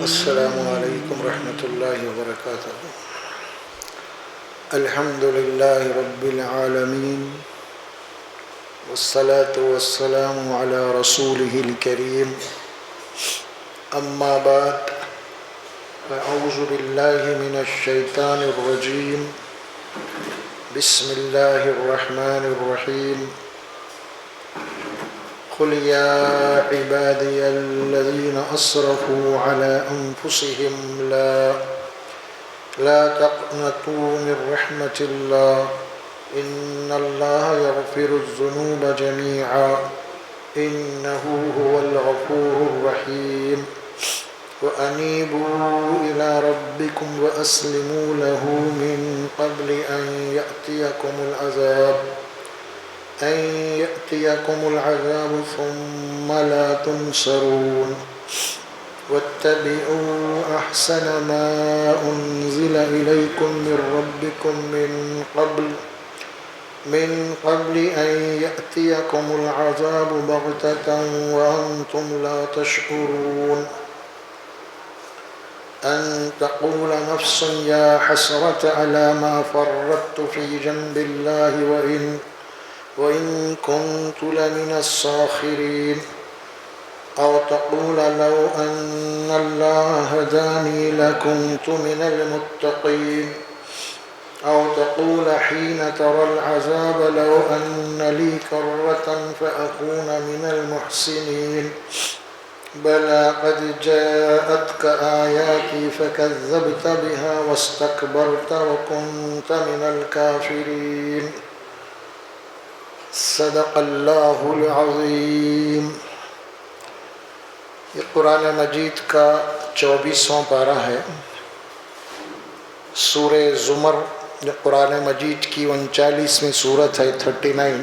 السلام علیکم ورحمۃ اللہ وبرکاتہ۔ الحمد للہ رب العالمین والصلاة والسلام علی رسولہ الکریم، اما بعد فاعوذ باللہ من الشیطان الرجیم، بسم اللہ الرحمن الرحیم۔ قل یا عبادی الذین اسرفوا علی انفسهم لا تقنطوا من رحمة اللہ ان اللہ یغفر الذنوب جميعا انہ هو الغفور الرحیم۔ وانیبوا الی ربکم واسلموا له من قبل ان یأتیکم العذاب ثم لا تنصرون۔ واتبعوا احسن ما انزل الیکم من ربکم من قبل ان یأتیکم العذاب بغتة وانتم لا تشعرون۔ ان تقول نفس یا حسرة على ما فرطت في جنب الله وإن كنت لمن الساخرين۔ أو تقول لو أن الله هداني لكنت من المتقين۔ أو تقول حين ترى العذاب لو أن لي كرة فأكون من المحسنين۔ بلى قد جاءتك آياتي فكذبت بها واستكبرت وكنت من الكافرين۔ صدق اللہ العظیم۔ یہ قرآن مجید کا 24واں پارہ ہے، سورہ زمر جو قرآن مجید کی 39ویں سورت ہے، 39،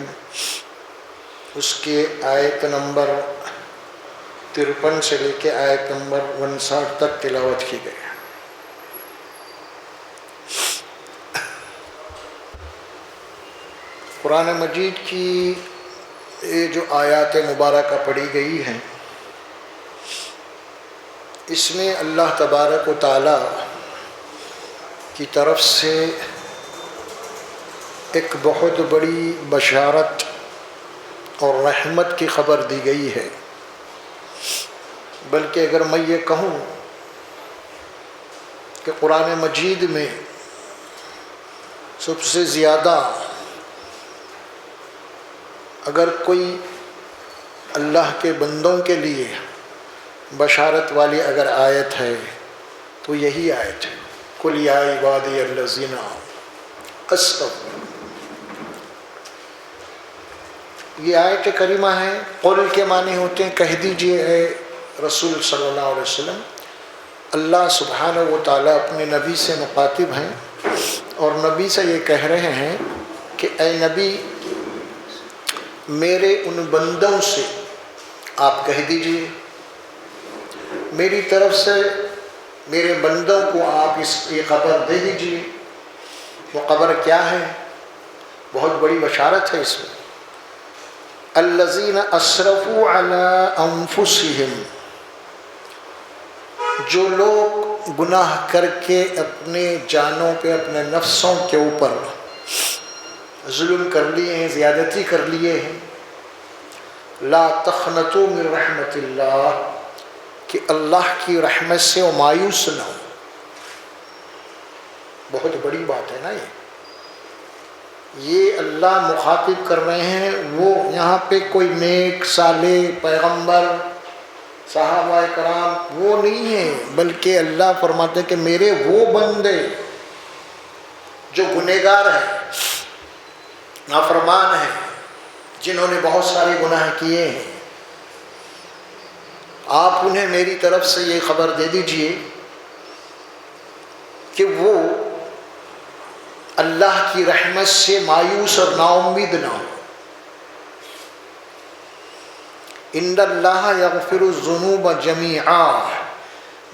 اس کے آیت نمبر 53 سے لے کے آیت نمبر 59 تک تلاوت کی گئی۔ قرآن مجید کی یہ جو آیات مبارکہ پڑھی گئی ہیں، اس میں اللہ تبارک و تعالی کی طرف سے ایک بہت بڑی بشارت اور رحمت کی خبر دی گئی ہے۔ بلکہ اگر میں یہ کہوں کہ قرآن مجید میں سب سے زیادہ اگر کوئی اللہ کے بندوں کے لیے بشارت والی اگر آیت ہے تو یہی آیت ہے، قل یا عبادی الذین اسرفوا۔ یہ آیت کریمہ ہے، قل کے معنی ہوتے ہیں کہہ دیجئے اے رسول صلی اللہ علیہ وسلم۔ اللہ سبحانہ و تعالیٰ اپنے نبی سے مخاطب ہیں اور نبی سے یہ کہہ رہے ہیں کہ اے نبی، میرے ان بندوں سے آپ کہہ دیجئے، میری طرف سے میرے بندوں کو آپ یہ خبر دے دیجئے۔ وہ خبر کیا ہے؟ بہت بڑی بشارت ہے اس میں۔ الذین اسرفوا علی انفسہم، جو لوگ گناہ کر کے اپنے جانوں پہ، اپنے نفسوں کے اوپر ظلم کر لیے ہیں، زیادتی کر لیے ہیں۔ لا تقنطوا من رحمت اللہ، کہ اللہ کی رحمت سے وہ مایوس نہ ہو۔ بہت بڑی بات ہے نا یہ اللہ مخاطب کر رہے ہیں۔ وہ یہاں پہ کوئی نیک صالح پیغمبر صحابہ کرام وہ نہیں ہیں، بلکہ اللہ فرماتے ہیں کہ میرے وہ بندے جو گنہگار ہیں، نافرمان ہیں، جنہوں نے بہت سارے گناہ کیے ہیں، آپ انہیں میری طرف سے یہ خبر دے دیجئے کہ وہ اللہ کی رحمت سے مایوس اور نا امید نہ ہو۔ ان اللہ یغفر الذنوب جمیعا،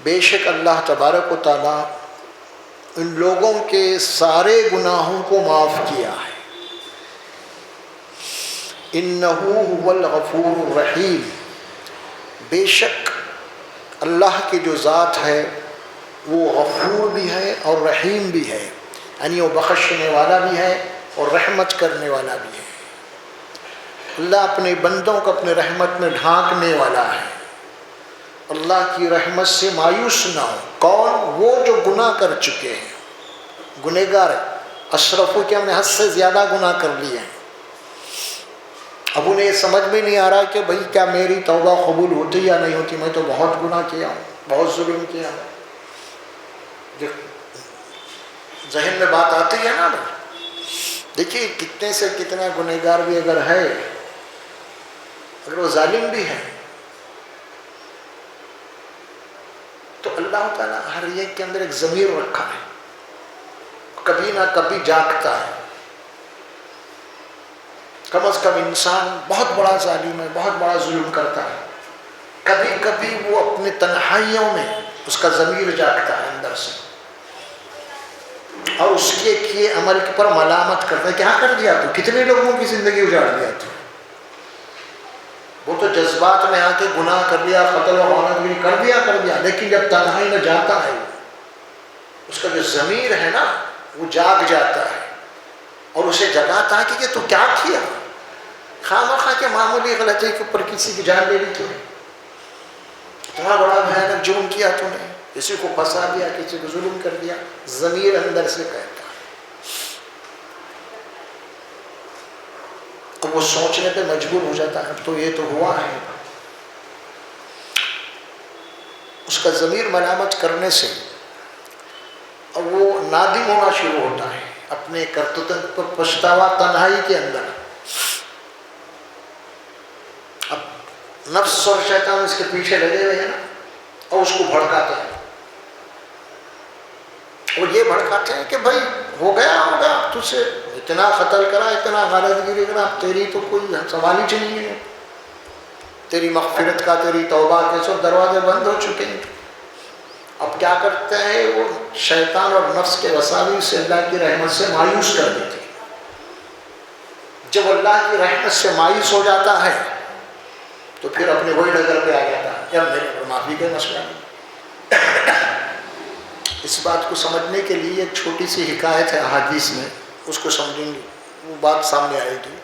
بے شک اللہ تبارک و تعالی ان لوگوں کے سارے گناہوں کو معاف کیا ہے۔ انہ هو الغفور الرحیم، بے شک اللہ کی جو ذات ہے وہ غفور بھی ہے اور رحیم بھی ہے، یعنی وہ بخشنے والا بھی ہے اور رحمت کرنے والا بھی ہے۔ اللہ اپنے بندوں کو اپنے رحمت میں ڈھانکنے والا ہے۔ اللہ کی رحمت سے مایوس نہ ہو۔ کون؟ وہ جو گناہ کر چکے ہیں، گنہگار اشرفوں کے ہم نے حد سے زیادہ گناہ کر لیے ہیں۔ اب انہیں یہ سمجھ میں نہیں آ رہا کہ بھئی کیا میری توبہ قبول ہوتی یا نہیں ہوتی، میں تو بہت گناہ کیا ہوں، بہت ظلم کیا ہوں۔ جو ذہن میں بات آتی ہے نا بھائی، دیکھیے کتنے سے کتنا گنہگار بھی اگر ہے، اگر وہ ظالم بھی ہے، تو اللہ تعالیٰ ہر ایک کے اندر ایک ضمیر رکھا ہے، کبھی نہ کبھی جاگتا ہے۔ کم از کم انسان بہت بڑا ظالم ہے، بہت بڑا ظلم کرتا ہے، کبھی کبھی وہ اپنے تنہائیوں میں اس کا ضمیر جاگتا ہے اندر سے، اور اس کے کیے عمل پر ملامت کرتا ہے، کیا کر دیا تو، کتنے لوگوں کی زندگی اجاڑ دیا تو۔ وہ تو جذبات میں آ کے گناہ کر لیا، قتل و غارت بھی کر دیا، لیکن جب تنہائی میں جاتا ہے اس کا جو ضمیر ہے نا وہ جاگ جاتا ہے اور اسے جگاتا ہے کہ یہ تو کیا کیا، خواہ کے معمولی غلطی کے اوپر کسی کی جان لے لی تو نے، اتنا بڑا بھیانک جرم کیا تو نے، کسی کو پھنسا دیا، کسی کو ظلم کر دیا۔ ضمیر اندر سے کہتا ہے، تو وہ سوچنے پہ مجبور ہو جاتا ہے، اب تو یہ تو ہوا ہے۔ اس کا ضمیر ملامت کرنے سے اب وہ نادم ہونا شروع ہوتا ہے، اپنے کرتوتوں پر پچھتاوا تنہائی کے اندر۔ اب نفس اور شیطان اس کے پیچھے لگے ہوئے ہیں نا، اور اس کو بھڑکاتے ہیں، اور یہ بھڑکاتے ہیں کہ بھائی ہو گیا تجھ سے اتنا قتل کرا، اتنا غارت گیری کرا، اب تیری تو کوئی سوال ہی نہیں ہے، تیری مغفرت کا، تیری توبہ کے سب دروازے بند ہو چکے ہیں۔ اب کیا کرتے ہیں وہ شیطان اور نفس کے وساوس سے اللہ کی رحمت سے مایوس کر دیتے ہیں۔ جب اللہ کی رحمت سے مایوس ہو جاتا ہے تو پھر اپنے وہی ڈگر پہ آ جاتا ہے، جب میرے پر معافی کا مسئلہ نہیں۔ اس بات کو سمجھنے کے لیے ایک چھوٹی سی حکایت ہے احادیث میں، اس کو سمجھیں گے وہ بات سامنے آئے گی۔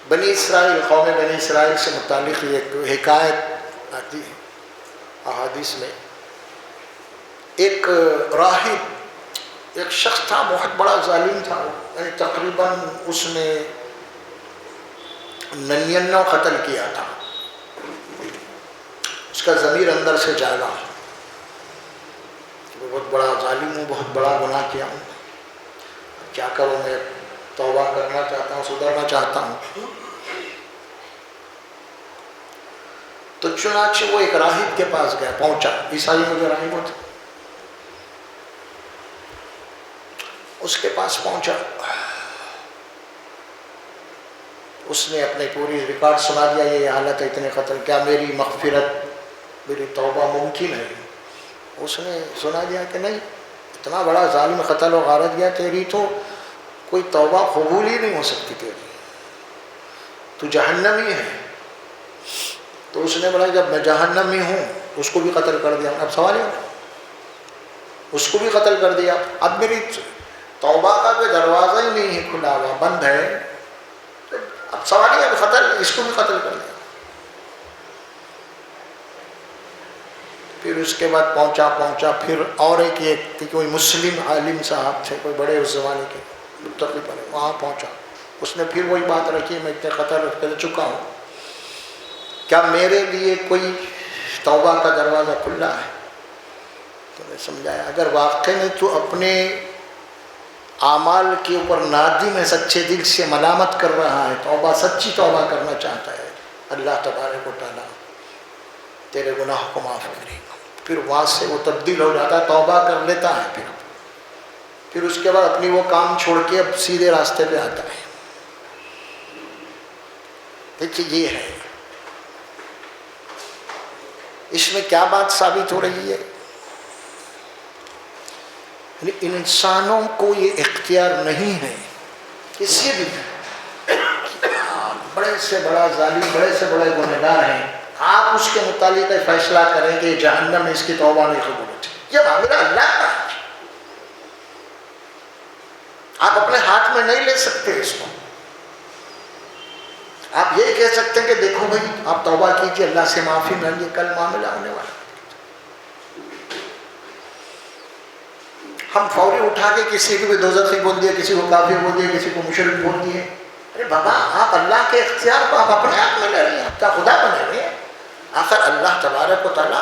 بنی اسرائیل، قوم بنی اسرائیل سے متعلق ایک حکایت آتی ہے احادیث میں۔ ایک راہب، ایک شخص تھا، بہت بڑا ظالم تھا، یعنی تقریباً اس نے 99 قتل کیا تھا۔ اس کا ضمیر اندر سے جاگا، بہت بڑا ظالم ہوں، بہت بڑا گناہ کیا ہوں، کیا کروں، میں توبہ کرنا چاہتا ہوں، سدھرنا چاہتا ہوں۔ تو چنانچہ وہ ایک راہب کے پاس گیا، پہنچا، عیسائی میں جو راہب ہوتے اس کے پاس پہنچا، اس نے اپنے پوری ریکارڈ سنا دیا، یہ حالت ہے، اتنے قتل، کیا میری مغفرت، میری توبہ ممکن ہے؟ اس نے سنا دیا کہ نہیں، اتنا بڑا ظالم قتل و غارت گیا، تیری تو کوئی توبہ قبول ہی نہیں ہو سکتی، تیری تو جہنمی ہے۔ تو اس نے بولا جب میں جہنمی ہوں اس کو بھی قتل کر دیا، اب سوال ہے، اس کو بھی قتل کر دیا، اب میری توبہ کا کوئی دروازہ ہی نہیں ہے کھلا ہوا، بند ہے، اب سوال ہے، اب قتل، اس کو بھی قتل کر دیا۔ پھر اس کے بعد پہنچا پھر اور ایک کوئی مسلم عالم صاحب تھے، کوئی بڑے اس زمانے کے متقی پڑے، وہاں پہنچا، اس نے پھر وہی بات رکھی، میں اتنے قتل کر چکا ہوں، کیا میرے لیے کوئی توبہ کا دروازہ کھلا ہے؟ تو میں سمجھایا اگر واقعی میں تو اپنے اعمال کے اوپر نادم ہے، سچے دل سے ملامت کر رہا ہے، توبہ سچی توبہ کرنا چاہتا ہے، اللہ تبارک و تعالیٰ تیرے گناہ کو معاف کرے گا۔ پھر وہاں سے وہ تبدیل ہو جاتا ہے، توبہ کر لیتا ہے، پھر اس کے بعد اپنی وہ کام چھوڑ کے اب سیدھے راستے پہ آتا ہے۔ دیکھیے یہ ہے، اس میں کیا بات ثابت ہو رہی ہے انسانوں کو یہ اختیار نہیں ہے کسی بھی بڑے سے بڑا ظالم، بڑے سے بڑے گنہگار ہیں، آپ اس کے متعلق فیصلہ کریں کہ جہنم میں اس کی توبہ نہیں قبول ہوتی. یہ معاملہ اللہ کا ہے، آپ اپنے ہاتھ میں نہیں لے سکتے اس کو. آپ یہ کہہ سکتے ہیں کہ دیکھو بھائی آپ توبہ کیجیے، اللہ سے معافی مانگیے، کل معاملہ ہونے والا. ہم فوری اٹھا کے کسی کو بھی دوزخی بول دیے، کسی کو کافر بول دیے، کسی کو مشرک بول دیے. ارے بابا آپ اللہ کے اختیار کو آپ اپنے ہاتھ میں لے رہے ہیں، آپ کا خدا بنے ہوئے ہیں. آخر اللہ تبارک و تعالیٰ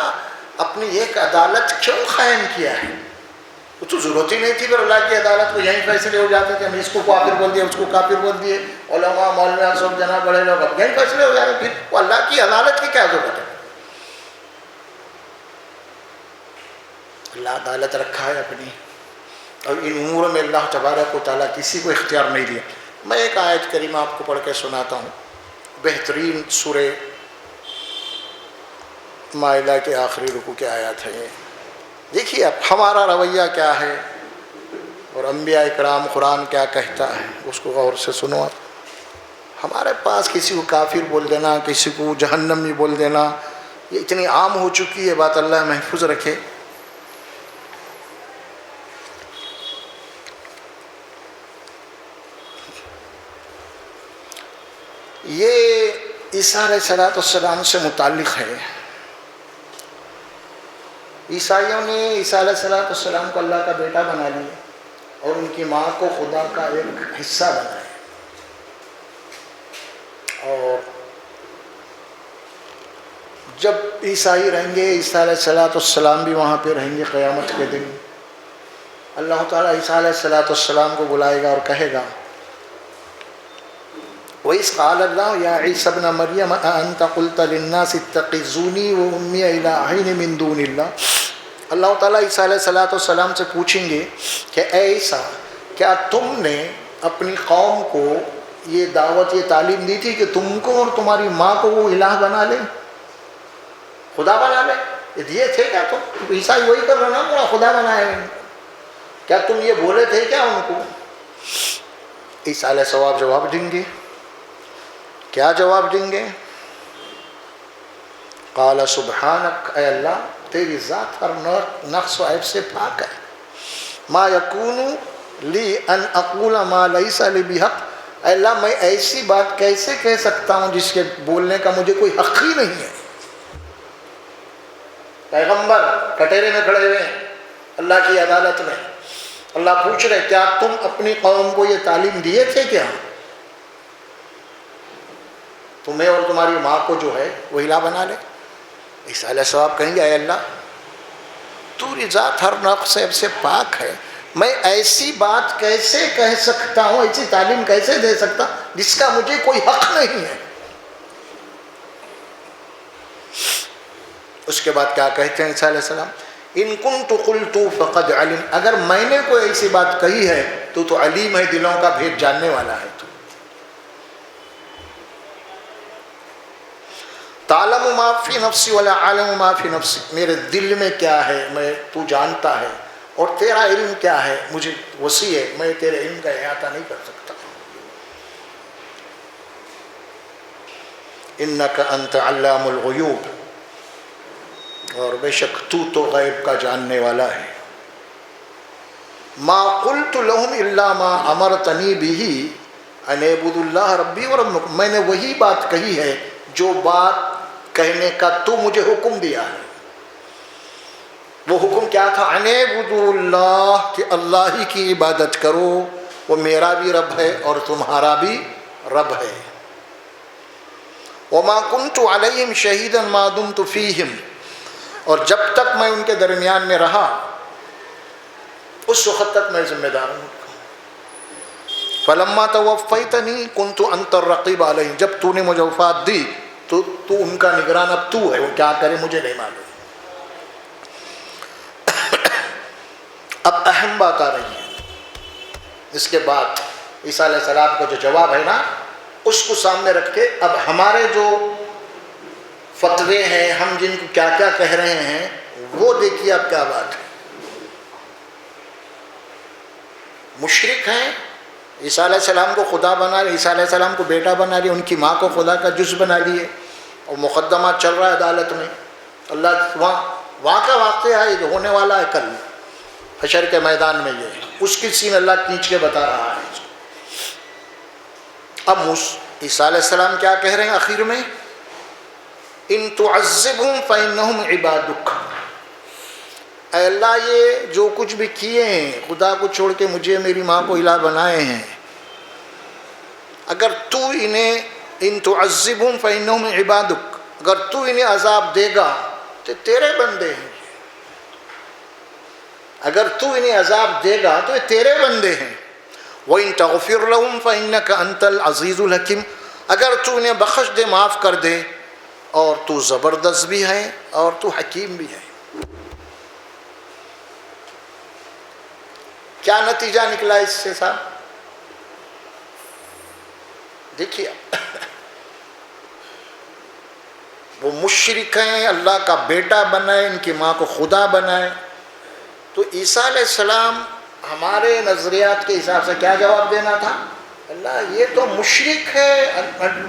اپنی ایک عدالت کیوں قائم کیا ہے؟ وہ تو ضرورت ہی نہیں تھی، پھر اللہ کی عدالت کو یہیں فیصلے ہو جاتے تھے. ہم اس کو کافر بول دیے، اس کو کافر بول دیے، علماء مولویاں سب جناب بڑے لوگ اب یہیں فیصلے ہو جاتے. پھر وہ اللہ کی عدالت کی کیا ضرورت ہے؟ اللہ عدالت رکھا ہے اپنی، اور ان امور میں اللہ تبارک و تعالیٰ کسی کو اختیار نہیں دیا. میں ایک آیت کریمہ آپ کو پڑھ کے سناتا ہوں، بہترین سورہ مائدہ کے آخری رکوع کی آیات ہے. دیکھیے اب ہمارا رویہ کیا ہے اور انبیاء اکرام قرآن کیا کہتا ہے، اس کو غور سے سنو. ہمارے پاس کسی کو کافر بول دینا، کسی کو جہنمی بول دینا، یہ اتنی عام ہو چکی ہے بات، اللہ محفوظ رکھے. یہ عیسیٰ علیہ السلام سے متعلق ہے. عیسائیوں نے عیسیٰ علیہ السلام کو اللہ کا بیٹا بنا لیا اور ان کی ماں کو خدا کا ایک حصہ بنایا. اور جب عیسائی رہیں گے، عیسیٰ علیہ السلام بھی وہاں پہ رہیں گے قیامت کے دن. اللہ تعالیٰ عیسیٰ علیہ السلام کو بلائے گا اور کہے گا وَإِذْ قَالَ اللَّهُ يَا عِيسَى ابْنَ مَرْيَمَ أَأَنْتَ قُلْتَ لِلنَّاسِ اتَّخِذُونِي وَأُمِّيَ إِلَٰهَيْنِ مِن دُونِ اللَّهِ. اللہ تعالیٰ عیسیٰ علیہ السلام سے پوچھیں گے کہ اے عیسیٰ، کیا تم نے اپنی قوم کو یہ دعوت، یہ تعلیم دی تھی کہ تم کو اور تمہاری ماں کو وہ الہ بنا لے، خدا بنا لے؟ یہ دیے تھے کیا تم؟ عیسائی وہی کر رہے نا، خدا بنائے. کیا تم یہ بولے تھے کیا ان کو؟ عیسیٰ علیہ السلام جواب دیں گے. کیا جواب دیں گے؟ قال سبحانک، اے اللہ تیری ذات ہر نقص و عیب سے پاک ہے. ما یکون لی ان اقول ما لیس لی بحق، اے اللہ میں ایسی بات کیسے کہہ سکتا ہوں جس کے بولنے کا مجھے کوئی حق ہی نہیں ہے. پیغمبر کٹہرے میں کھڑے ہوئے ہیں اللہ کی عدالت میں. اللہ پوچھ رہے کیا تم اپنی قوم کو یہ تعلیم دیے تھے کیا؟ تمہیں اور تمہاری ماں کو جو ہے وہ الہ بنا لے. عیسیٰ علیہ السلام کہیں گے اے اللہ تیری ذات ہر نقص سے پاک ہے، میں ایسی بات کیسے کہہ سکتا ہوں، ایسی تعلیم کیسے دے سکتا جس کا مجھے کوئی حق نہیں ہے. اس کے بعد کیا کہتے ہیں عیسیٰ علیہ السلام؟ ان کنت قلت فقد علم، اگر میں نے کوئی ایسی بات کہی ہے تو علیم ہے، دلوں کا بھید جاننے والا ہے. تعلم ما فی نفسی ولا اعلم ما فی نفسی، میرے دل میں کیا ہے تو جانتا ہے، اور تیرا علم کیا ہے مجھے وسیع ہے، میں تیرے علم کا احاطہ نہیں کر سکتا. انک انت علام الغیوب، اور بے شک تو غیب کا جاننے والا ہے. ما قلت لهم الا ما امرتنی به ان اعبدوا اللہ ربی وربکم، میں نے وہی بات کہی ہے جو بات کہنے کا تو مجھے حکم دیا ہے. وہ حکم کیا تھا؟ ان اعبدوا اللہ، کہ اللہ ہی کی عبادت کرو، وہ میرا بھی رب ہے اور تمہارا بھی رب ہے. وما كنت علیہم شہیدا ما دمت فیہم، اور جب تک میں ان کے درمیان میں رہا اس وقت تک میں ذمہ دار ہوں. فلما توفیتنی کنت انت الرقیب علیہم، جب تو نے مجھے وفات دی تو ان کا نگران اب تو ہے، وہ کیا کرے مجھے نہیں معلوم. اب اہم بات آ رہی ہے. اس کے بعد عیسیٰ علیہ السلام کا جو جواب ہے نا، اس کو سامنے رکھ کے اب ہمارے جو فتوے ہیں، ہم جن کو کیا کیا کہہ رہے ہیں، وہ دیکھیے اب کیا بات ہے. مشرک ہیں، عیسیٰ علیہ السلام کو خدا بنا لیے، عیسیٰ علیہ السلام کو بیٹا بنا لیے، ان کی ماں کو خدا کا جز بنا لیے، اور مقدمہ چل رہا ہے عدالت میں۔ اللہ وہاں کا واقعہ ہے جو ہونے والا ہے کل حشر کے میدان میں، یہ اس کی سین اللہ کھینچ کے بتا رہا ہے۔ اب عیسیٰ علیہ السلام کیا کہہ رہے ہیں آخر میں؟ ان تعذبہم فانہم عبادک، اے اللہ یہ جو کچھ بھی کیے ہیں، خدا کو چھوڑ کے مجھے میری ماں کو الہ بنائے ہیں، اگر تو انہیں ان تعذبہم فانہم عبادک، اگر تو انہیں عذاب دے گا تو تیرے بندے ہیں، اگر تو انہیں عذاب دے گا تو یہ تیرے بندے ہیں۔ وَإِن تَغْفِرْ لَهُمْ فَإِنَّكَ أَنْتَ الْعَزِيزُ الْحَكِيمُ، اگر تو انہیں بخش دے، معاف کر دے، اور تو زبردست بھی ہے اور تو حکیم بھی ہے۔ کیا نتیجہ نکلا اس سے صاحب؟ دیکھیے وہ مشرک ہیں، اللہ کا بیٹا بنائے، ان کی ماں کو خدا بنائے، تو عیسیٰ علیہ السلام ہمارے نظریات کے حساب سے کیا جواب دینا تھا؟ اللہ یہ تو مشرک ہے،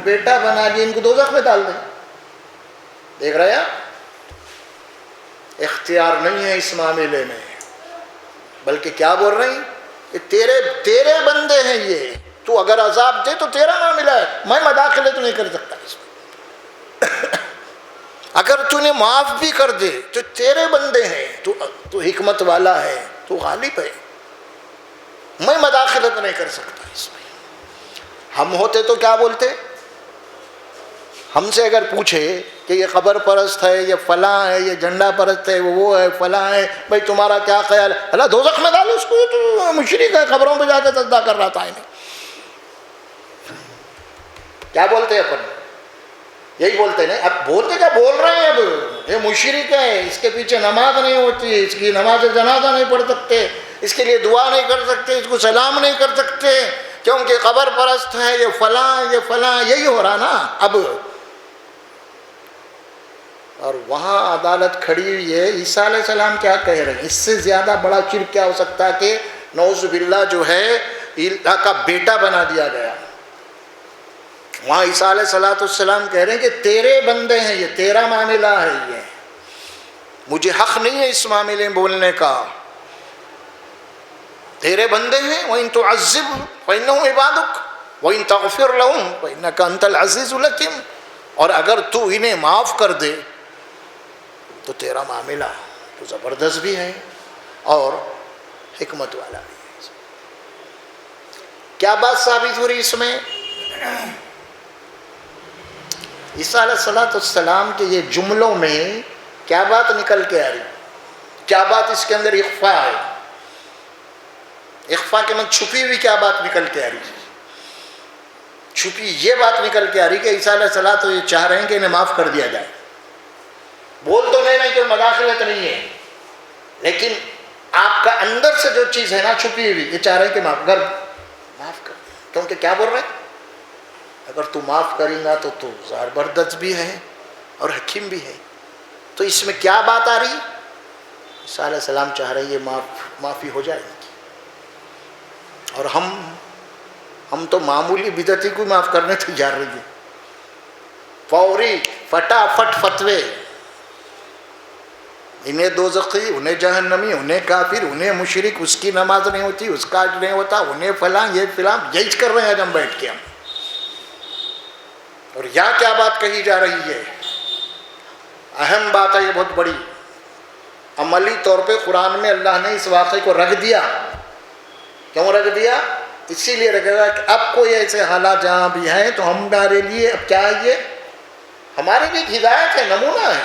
بیٹا بنا لیے، ان کو دوزخ میں ڈال دیں۔ دیکھ رہے ہیں، اختیار نہیں ہے اس معاملے میں، بلکہ کیا بول رہے ہیں کہ تیرے بندے ہیں یہ، تو اگر عذاب دے تو تیرا معاملہ ہے، میں مداخلت نہیں کر سکتا اس میں۔ اگر تو نے معاف بھی کر دے تو تیرے بندے ہیں، تو حکمت والا ہے، تو غالب ہے، میں مداخلت نہیں کر سکتا اس میں۔ ہم ہوتے تو کیا بولتے؟ ہم سے اگر پوچھے کہ یہ قبر پرست ہے، یہ فلاں ہے، یہ جھنڈا پرست ہے، وہ ہے، فلاں ہے، بھائی تمہارا کیا خیال ہے؟ اللہ دوزخ میں ڈالو اس کو، یہ تو مشرک ہے، قبروں پہ جا کے سجدہ کر رہا تھا۔ کیا بولتے ہیں اپن؟ یہی بولتے ہیں۔ اب بولتے کیا بول رہے ہیں؟ اب یہ مشرک ہے، اس کے پیچھے نماز نہیں ہوتی، اس کی نماز جنازہ نہیں پڑھ سکتے، اس کے لیے دعا نہیں کر سکتے، اس کو سلام نہیں کر سکتے، کیونکہ قبر پرست ہے، یہ فلاں، یہ فلاں، یہی ہو رہا نا اب۔ اور وہاں عدالت کھڑی ہوئی ہے، عیسیٰ علیہ السلام کیا کہہ رہے ہیں؟ اس سے زیادہ بڑا شرک کیا ہو سکتا ہے کہ نعوذ باللہ جو ہے اللہ کا بیٹا بنا دیا گیا۔ وہاں عیسیٰ علیہ السلام کہہ رہے ہیں کہ تیرے بندے ہیں، یہ تیرا معاملہ ہے، یہ مجھے حق نہیں ہے اس معاملے میں بولنے کا، تیرے بندے ہیں۔ وَإِن تُعَذِّبْهُمْ فَإِنَّهُمْ عِبَادُكَ وَإِن تَغْفِرْ لَهُمْ فَإِنَّكَ أَنْتَ الْعَزِيزُ الْحَكِيمُ، اور اگر تو انہیں معاف کر دے تو تیرا معاملہ تو زبردست بھی ہے اور حکمت والا بھی ہے۔ کیا بات ثابت ہو رہی اس میں؟ عیسیٰ علیہ السلام کے یہ جملوں میں کیا بات نکل کے آ رہی؟ کیا بات اس کے اندر اخفا ہے؟ اخفا کے من چھپی ہوئی کیا بات نکل کے آ رہی؟ چھپی یہ بات نکل کے آ رہی کہ عیسیٰ علیہ السلام تو یہ چاہ رہے ہیں کہ انہیں معاف کر دیا جائے۔ بول تو نہیں کہ مداخلت نہیں ہے، لیکن آپ کا اندر سے جو چیز ہے نا چھپی ہوئی، یہ چاہ رہے ہیں کہ معاف کر دیں، کیونکہ کیا بول رہے ہیں؟ اگر تو معاف کریں گا تو زبردست بھی ہے اور حکیم بھی ہے۔ تو اس میں کیا بات آ رہی؟ عیسیٰ علیہ السلام چاہ رہے ہیں یہ معافی ہو جائے گی، اور ہم تو معمولی بدعتی کو معاف کرنے تیار رہی ہیں، فوری فٹافٹ فتوے، انہیں دوزخی، انہیں جہنمی، انہیں کافر، انہیں مشرک، اس کی نماز نہیں ہوتی، اس کا حج نہیں ہوتا، انہیں فلاں، یہ فلاں، یہی کر رہے ہیں ہم بیٹھ کے۔ اور یہاں کیا بات کہی جا رہی ہے؟ اہم بات ہے یہ، بہت بڑی عملی طور پہ قرآن میں اللہ نے اس واقعے کو رکھ دیا۔ کیوں رکھ دیا؟ اسی لیے رکھے گا کہ اب کوئی ایسے حالات جہاں بھی ہیں تو ہمارے لیے اب کیا ہے، یہ ہمارے لیے ہدایت ہے، نمونہ ہے۔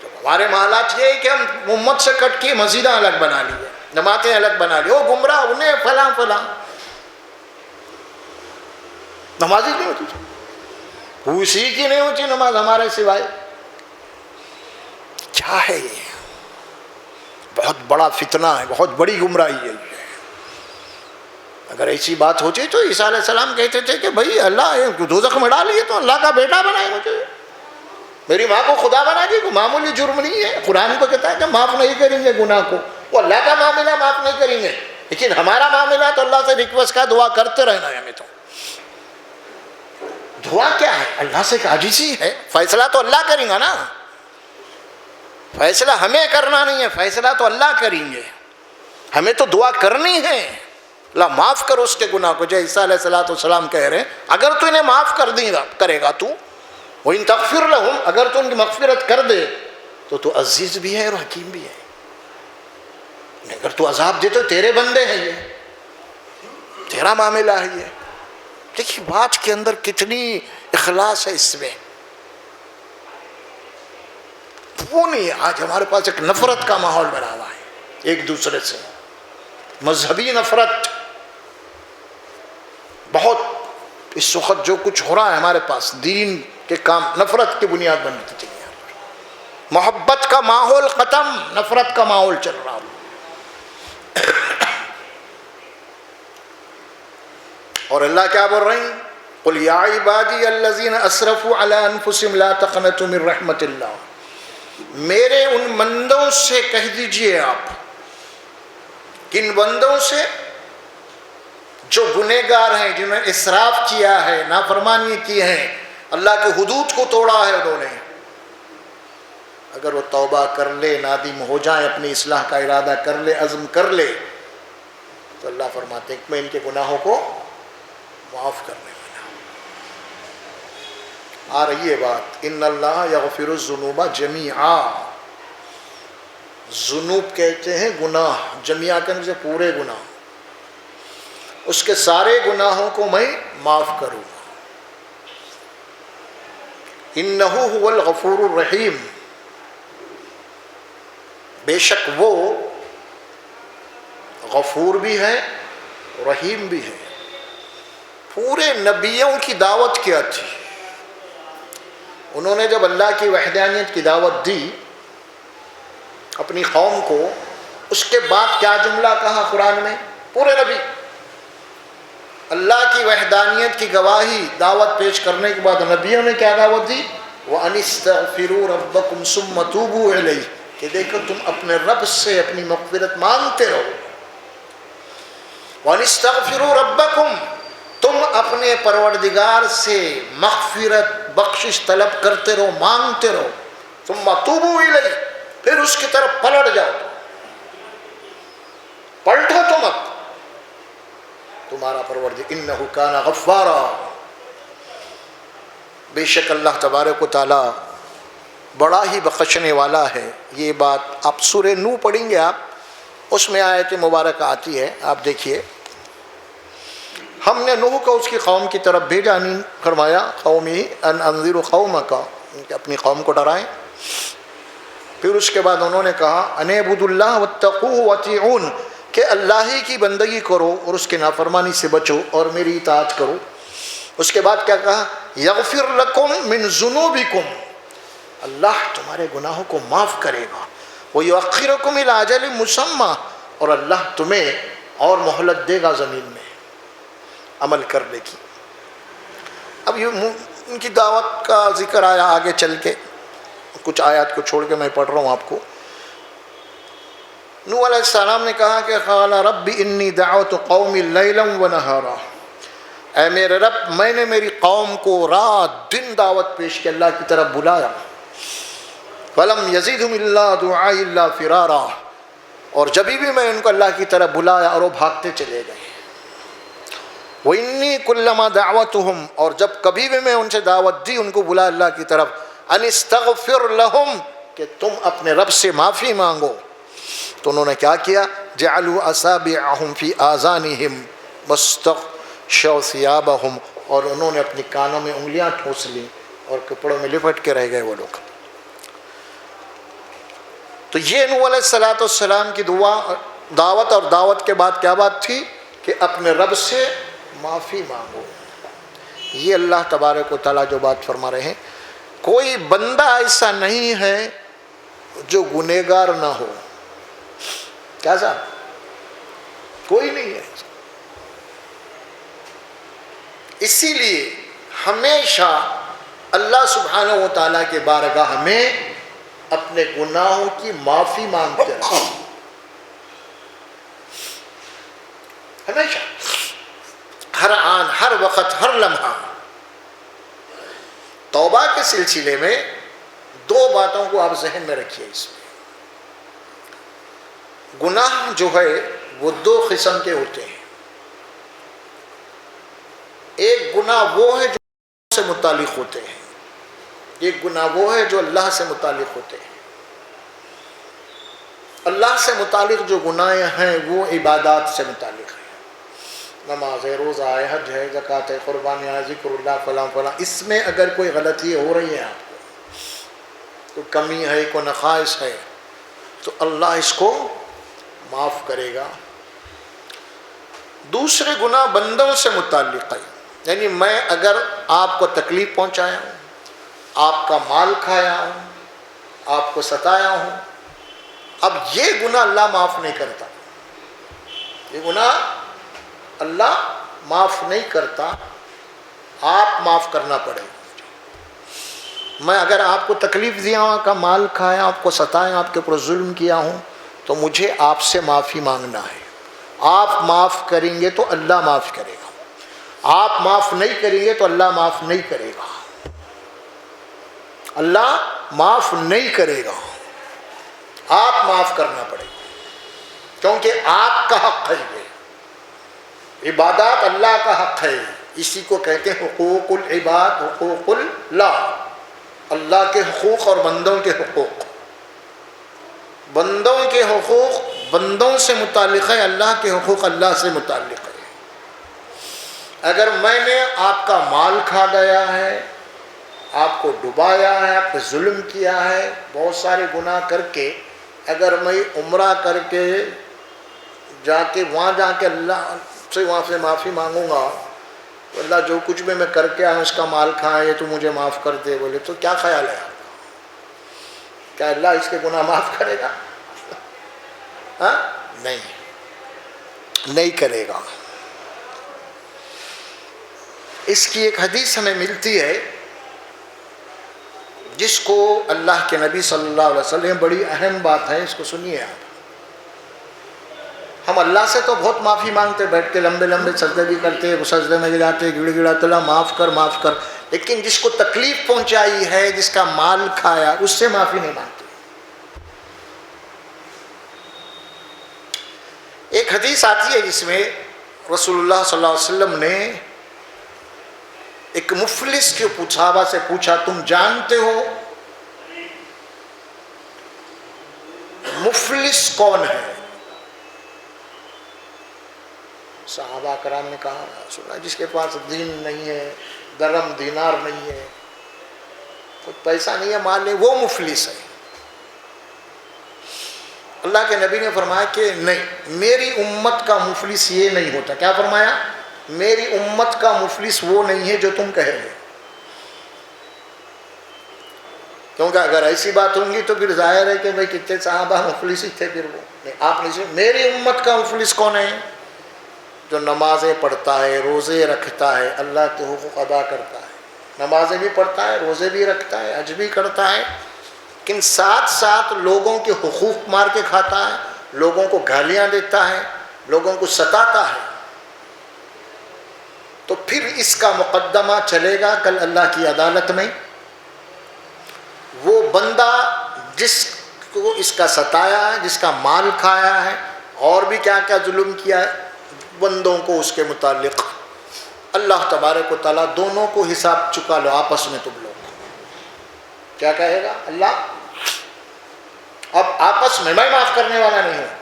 ہمارے حالات یہ ہے کہ ہم امت سے کٹ کے مسجدیں الگ بنا لیے، جماعتیں الگ بنا لی، وہ گمراہ، انہیں فلاں فلاں، نمازی نہیں ہوتی، اسی کی نہیں ہوتی نماز ہمارے سوائے۔ کیا ہے یہ؟ بہت بڑا فتنہ ہے، بہت بڑی گمراہی ہے یہ۔ اگر ایسی بات ہوتی تو عیسیٰ علیہ السلام کہتے تھے کہ بھائی اللہ دوزخ میں ڈالیے تو اللہ کا بیٹا بنائے مجھے، میری ماں کو خدا بنا دی، کوئی معمولی جرم نہیں ہے۔ قرآن کو کہتا ہے کہ معاف نہیں کریں گے گناہ کو، وہ اللہ کا معاملہ معاف نہیں کریں گے، لیکن ہمارا معاملہ تو اللہ سے ریکویسٹ کا دعا کرتے رہنا ہے. ہمیں تو دعا کیا ہے؟ اللہ سے عاجزی ہے. فیصلہ تو اللہ کریں گا نا، فیصلہ ہمیں کرنا نہیں ہے، فیصلہ تو اللہ کریں گے. ہمیں تو دعا کرنی ہے، اللہ معاف کرو اس کے گناہ کو. جو عیسیٰ علیہ السلام کہہ رہے ہیں اگر تو انہیں معاف کر دے گا کرے گا تو وَإِن تَغْفِرْ لَهُمْ، اگر تو ان کی مغفرت کر دے تو عزیز بھی ہے اور حکیم بھی ہے. اگر تو عذاب دے تو تیرے بندے ہیں، یہ تیرا معاملہ ہے. یہ دیکھیے بات کے اندر کتنی اخلاص ہے اس میں. وہ نہیں، آج ہمارے پاس ایک نفرت کا ماحول بنا ہوا ہے ایک دوسرے سے، مذہبی نفرت. بہت اس وقت جو کچھ ہو رہا ہے ہمارے پاس دین کے کام نفرت کی بنیاد بنتی چلی ہے. محبت کا ماحول ختم، نفرت کا ماحول چل رہا. اور اللہ کیا بول رہے ہیں؟ قُلْ يَا عِبَادِيَ الَّذِينَ أَسْرَفُوا عَلَىٰ أَنفُسِهِمْ لَا تَقْنَطُوا مِن رَحْمَةِ اللَّهِ. میرے ان بندوں سے کہہ دیجئے آپ، کن بندوں سے؟ جو گنہگار ہیں، جنہوں نے اسراف کیا ہے، نافرمانی کی ہے، اللہ کے حدود کو توڑا ہے انہوں نے. اگر وہ توبہ کر لے، نادم ہو جائیں، اپنی اصلاح کا ارادہ کر لے، عزم کر لے، تو اللہ فرماتے ہیں کہ میں ان کے گناہوں کو معاف کرنے والا ہوں. آ رہی ہے بات، ان اللہ یغفر الذنوب جمیعا. ذنوب کہتے ہیں گناہ، جمیعا کرنے سے پورے گناہ. اس کے سارے گناہوں کو میں معاف کروں گا. انہ هو الغفور الرحیم. بے شک وہ غفور بھی ہے، رحیم بھی ہے. پورے نبیوں کی دعوت کیا تھی؟ انہوں نے جب اللہ کی وحدانیت کی دعوت دی اپنی قوم کو، اس کے بعد کیا جملہ کہا قرآن میں؟ پورے نبی اللہ کی وحدانیت کی گواہی دعوت پیش کرنے کے بعد نبیوں نے کیا دعوت دی؟ وَأَنِ اسْتَغْفِرُوا رَبَّكُمْ ثُمَّ تُوبُوا إِلَيْهِ، کہ دیکھو تم اپنے رب سے اپنی مغفرت مانگتے رہو. وَأَنِ اسْتَغْفِرُوا رَبَّكُمْ، تم اپنے پروردگار سے مغفرت بخشش طلب کرتے رہو، مانگتے رہو. ثُمَّ تُوبُوا إِلَيْهِ، پھر اس کی طرف پلٹ جاؤ، پلٹو تم اب. تمہارا پروردگار انہ کان غفارا، بے شک اللہ تبارک و تعالی بڑا ہی بخشنے والا ہے. یہ بات آپ سورہ نوح پڑھیں گے، آپ اس میں آیت مبارکہ آتی ہے. آپ دیکھیے، ہم نے نوح کو اس کی قوم کی طرف بھیجا، نہیں فرمایا قومی ان انذر قومک، اپنی قوم کو ڈرائیں. پھر اس کے بعد انہوں نے کہا ان اعبدوا اللہ واتقوہ واطیعون، کہ اللہ ہی کی بندگی کرو اور اس کے نافرمانی سے بچو اور میری اطاعت کرو. اس کے بعد کیا کہا؟ یغفر لکم من ذنوبکم، اللہ تمہارے گناہوں کو معاف کرے گا. ویؤخرکم الی اجل مسمی، اور اللہ تمہیں اور مہلت دے گا زمین میں عمل کرنے کی. اب یہ ان کی دعوت کا ذکر آیا آگے چل کے، کچھ آیات کو چھوڑ کے میں پڑھ رہا ہوں آپ کو. نوح علیہ السلام نے کہا کہ قال رب انی دعوت قومی لیلا ونہارا، اے میرے رب میں نے میری قوم کو رات دن دعوت پیش کی، اللہ کی طرف بلایا. فلم یزدہم الا دعائی الا فرارا، اور جبھی بھی میں ان کو اللہ کی طرف بلایا اور وہ بھاگتے چلے گئے. وانی کلما دعوتہم، اور جب کبھی بھی میں ان سے دعوت دی، ان کو بلا اللہ کی طرف، ان استغفر لہم، کہ تم اپنے رب سے معافی مانگو، تو انہوں نے کیا کیا؟ جعلوا اصابعہم فی آذانہم واستغشوا ثیابہم، اور انہوں نے اپنی کانوں میں انگلیاں ٹھوس لیں اور کپڑوں میں لپٹ کے رہ گئے وہ لوگ. تو یہ نوح علیہ السلام کی دعوت، اور دعوت کے بعد کیا بات تھی؟ کہ اپنے رب سے معافی مانگو. یہ اللہ تبارک و تعالیٰ جو بات فرما رہے ہیں، کوئی بندہ ایسا نہیں ہے جو گنہگار نہ ہو. کیا صاحب؟ کوئی نہیں ہے. اسی لیے ہمیشہ اللہ سبحانہ و تعالیٰ کے بارگاہ میں اپنے گناہوں کی معافی مانگتے رہو. ہمیشہ، ہر آن، ہر وقت، ہر لمحہ۔ توبہ کے سلسلے میں دو باتوں کو آپ ذہن میں رکھیے۔ اس میں گناہ جو ہے وہ دو قسم کے ہوتے ہیں۔ ایک گناہ وہ ہے جو اللہ سے متعلق ہوتے ہیں، ایک گناہ وہ ہے جو اللہ سے متعلق ہوتے ہیں۔ اللہ سے متعلق جو گناہ ہیں وہ عبادات سے متعلق ہیں، نماز ہے، روزہ ہے، حج ہے، زکوٰۃ ہے، قربانی ہے، ذکر اللہ، فلاں فلاں۔ اس میں اگر کوئی غلطی ہو رہی ہے، آپ کو کوئی کمی ہے، کوئی نقائص ہے، تو اللہ اس کو معاف کرے گا۔ دوسرے گناہ بندوں سے متعلق ہے، یعنی میں اگر آپ کو تکلیف پہنچایا ہوں، آپ کا مال کھایا ہوں، آپ کو ستایا ہوں، اب یہ گناہ اللہ معاف نہیں کرتا، یہ گناہ اللہ معاف نہیں کرتا، آپ معاف کرنا پڑے گا۔ میں اگر آپ کو تکلیف دیا ہوں، آپ کا مال کھایا، آپ کو ستایا، آپ کے اوپر ظلم کیا ہوں، تو مجھے آپ سے معافی مانگنا ہے۔ آپ معاف کریں گے تو اللہ معاف کرے گا، آپ معاف نہیں کریں گے تو اللہ معاف نہیں کرے گا، اللہ معاف نہیں کرے گا، آپ معاف کرنا پڑے گا، کیونکہ آپ کا حق ہے، یہ عبادات اللہ کا حق ہے۔ اسی کو کہتے ہیں حقوق العباد، حقوق اللہ، اللہ کے حقوق اور بندوں کے حقوق۔ بندوں کے حقوق بندوں سے متعلق ہے، اللہ کے حقوق اللہ سے متعلق ہے۔ اگر میں نے آپ کا مال کھا گیا ہے، آپ کو ڈبایا ہے، آپ پہ ظلم کیا ہے، بہت سارے گناہ کر کے، اگر میں عمرہ کر کے وہاں جا کے اللہ سے وہاں سے معافی مانگوں گا، تو اللہ جو کچھ بھی میں کر کے آیا ہوں، اس کا مال کھائے تو مجھے معاف کر دے، بولے تو کیا خیال ہے آپ کا؟ کیا اللہ اس کے گناہ معاف کرے گا؟ ہاں، نہیں کرے گا۔ اس کی ایک حدیث ہمیں ملتی ہے جس کو اللہ کے نبی صلی اللہ علیہ وسلم، بڑی اہم بات ہے، اس کو سنیے آپ۔ ہم اللہ سے تو بہت معافی مانگتے، بیٹھ کے لمبے لمبے سجدے بھی کرتے، سجدے میں جاتے، گڑ گڑاتے، اللہ معاف کر معاف کر، لیکن جس کو تکلیف پہنچائی ہے، جس کا مال کھایا، اس سے معافی نہیں مانگتے۔ ایک حدیث آتی ہے جس میں رسول اللہ صلی اللہ علیہ وسلم نے ایک مفلس کے صحابہ سے پوچھا، تم جانتے ہو مفلس کون ہے؟ صحابہ کرام نے کہا، سنا جس کے پاس دین نہیں ہے، درم دینار نہیں ہے، کچھ پیسہ نہیں ہے، مال نہیں، وہ مفلس ہے۔ اللہ کے نبی نے فرمایا کہ نہیں، میری امت کا مفلس یہ نہیں ہوتا۔ کیا فرمایا؟ میری امت کا مفلس وہ نہیں ہے جو تم کہہ رہے ہو، کیونکہ اگر ایسی بات ہوں گی تو پھر ظاہر ہے کہ بھائی کتنے صحابہ مفلس ہی تھے، پھر وہ نہیں۔ آپ نے میری امت کا مفلس کون ہے؟ جو نمازیں پڑھتا ہے، روزے رکھتا ہے، اللہ کے حقوق ادا کرتا ہے، نمازیں بھی پڑھتا ہے، روزے بھی رکھتا ہے، حج بھی کرتا ہے، لیکن ساتھ ساتھ لوگوں کے حقوق مار کے کھاتا ہے، لوگوں کو گالیاں دیتا ہے، لوگوں کو ستاتا ہے، تو پھر اس کا مقدمہ چلے گا کل اللہ کی عدالت میں۔ وہ بندہ جس کو اس کا ستایا ہے، جس کا مال کھایا ہے، اور بھی کیا کیا ظلم کیا ہے بندوں کو، اس کے متعلق اللہ تبارک و تعالیٰ دونوں کو حساب چکا لو آپس میں، تم لوگ کیا کہے گا اللہ؟ اب آپس میں معاف کرنے والا نہیں ہوں،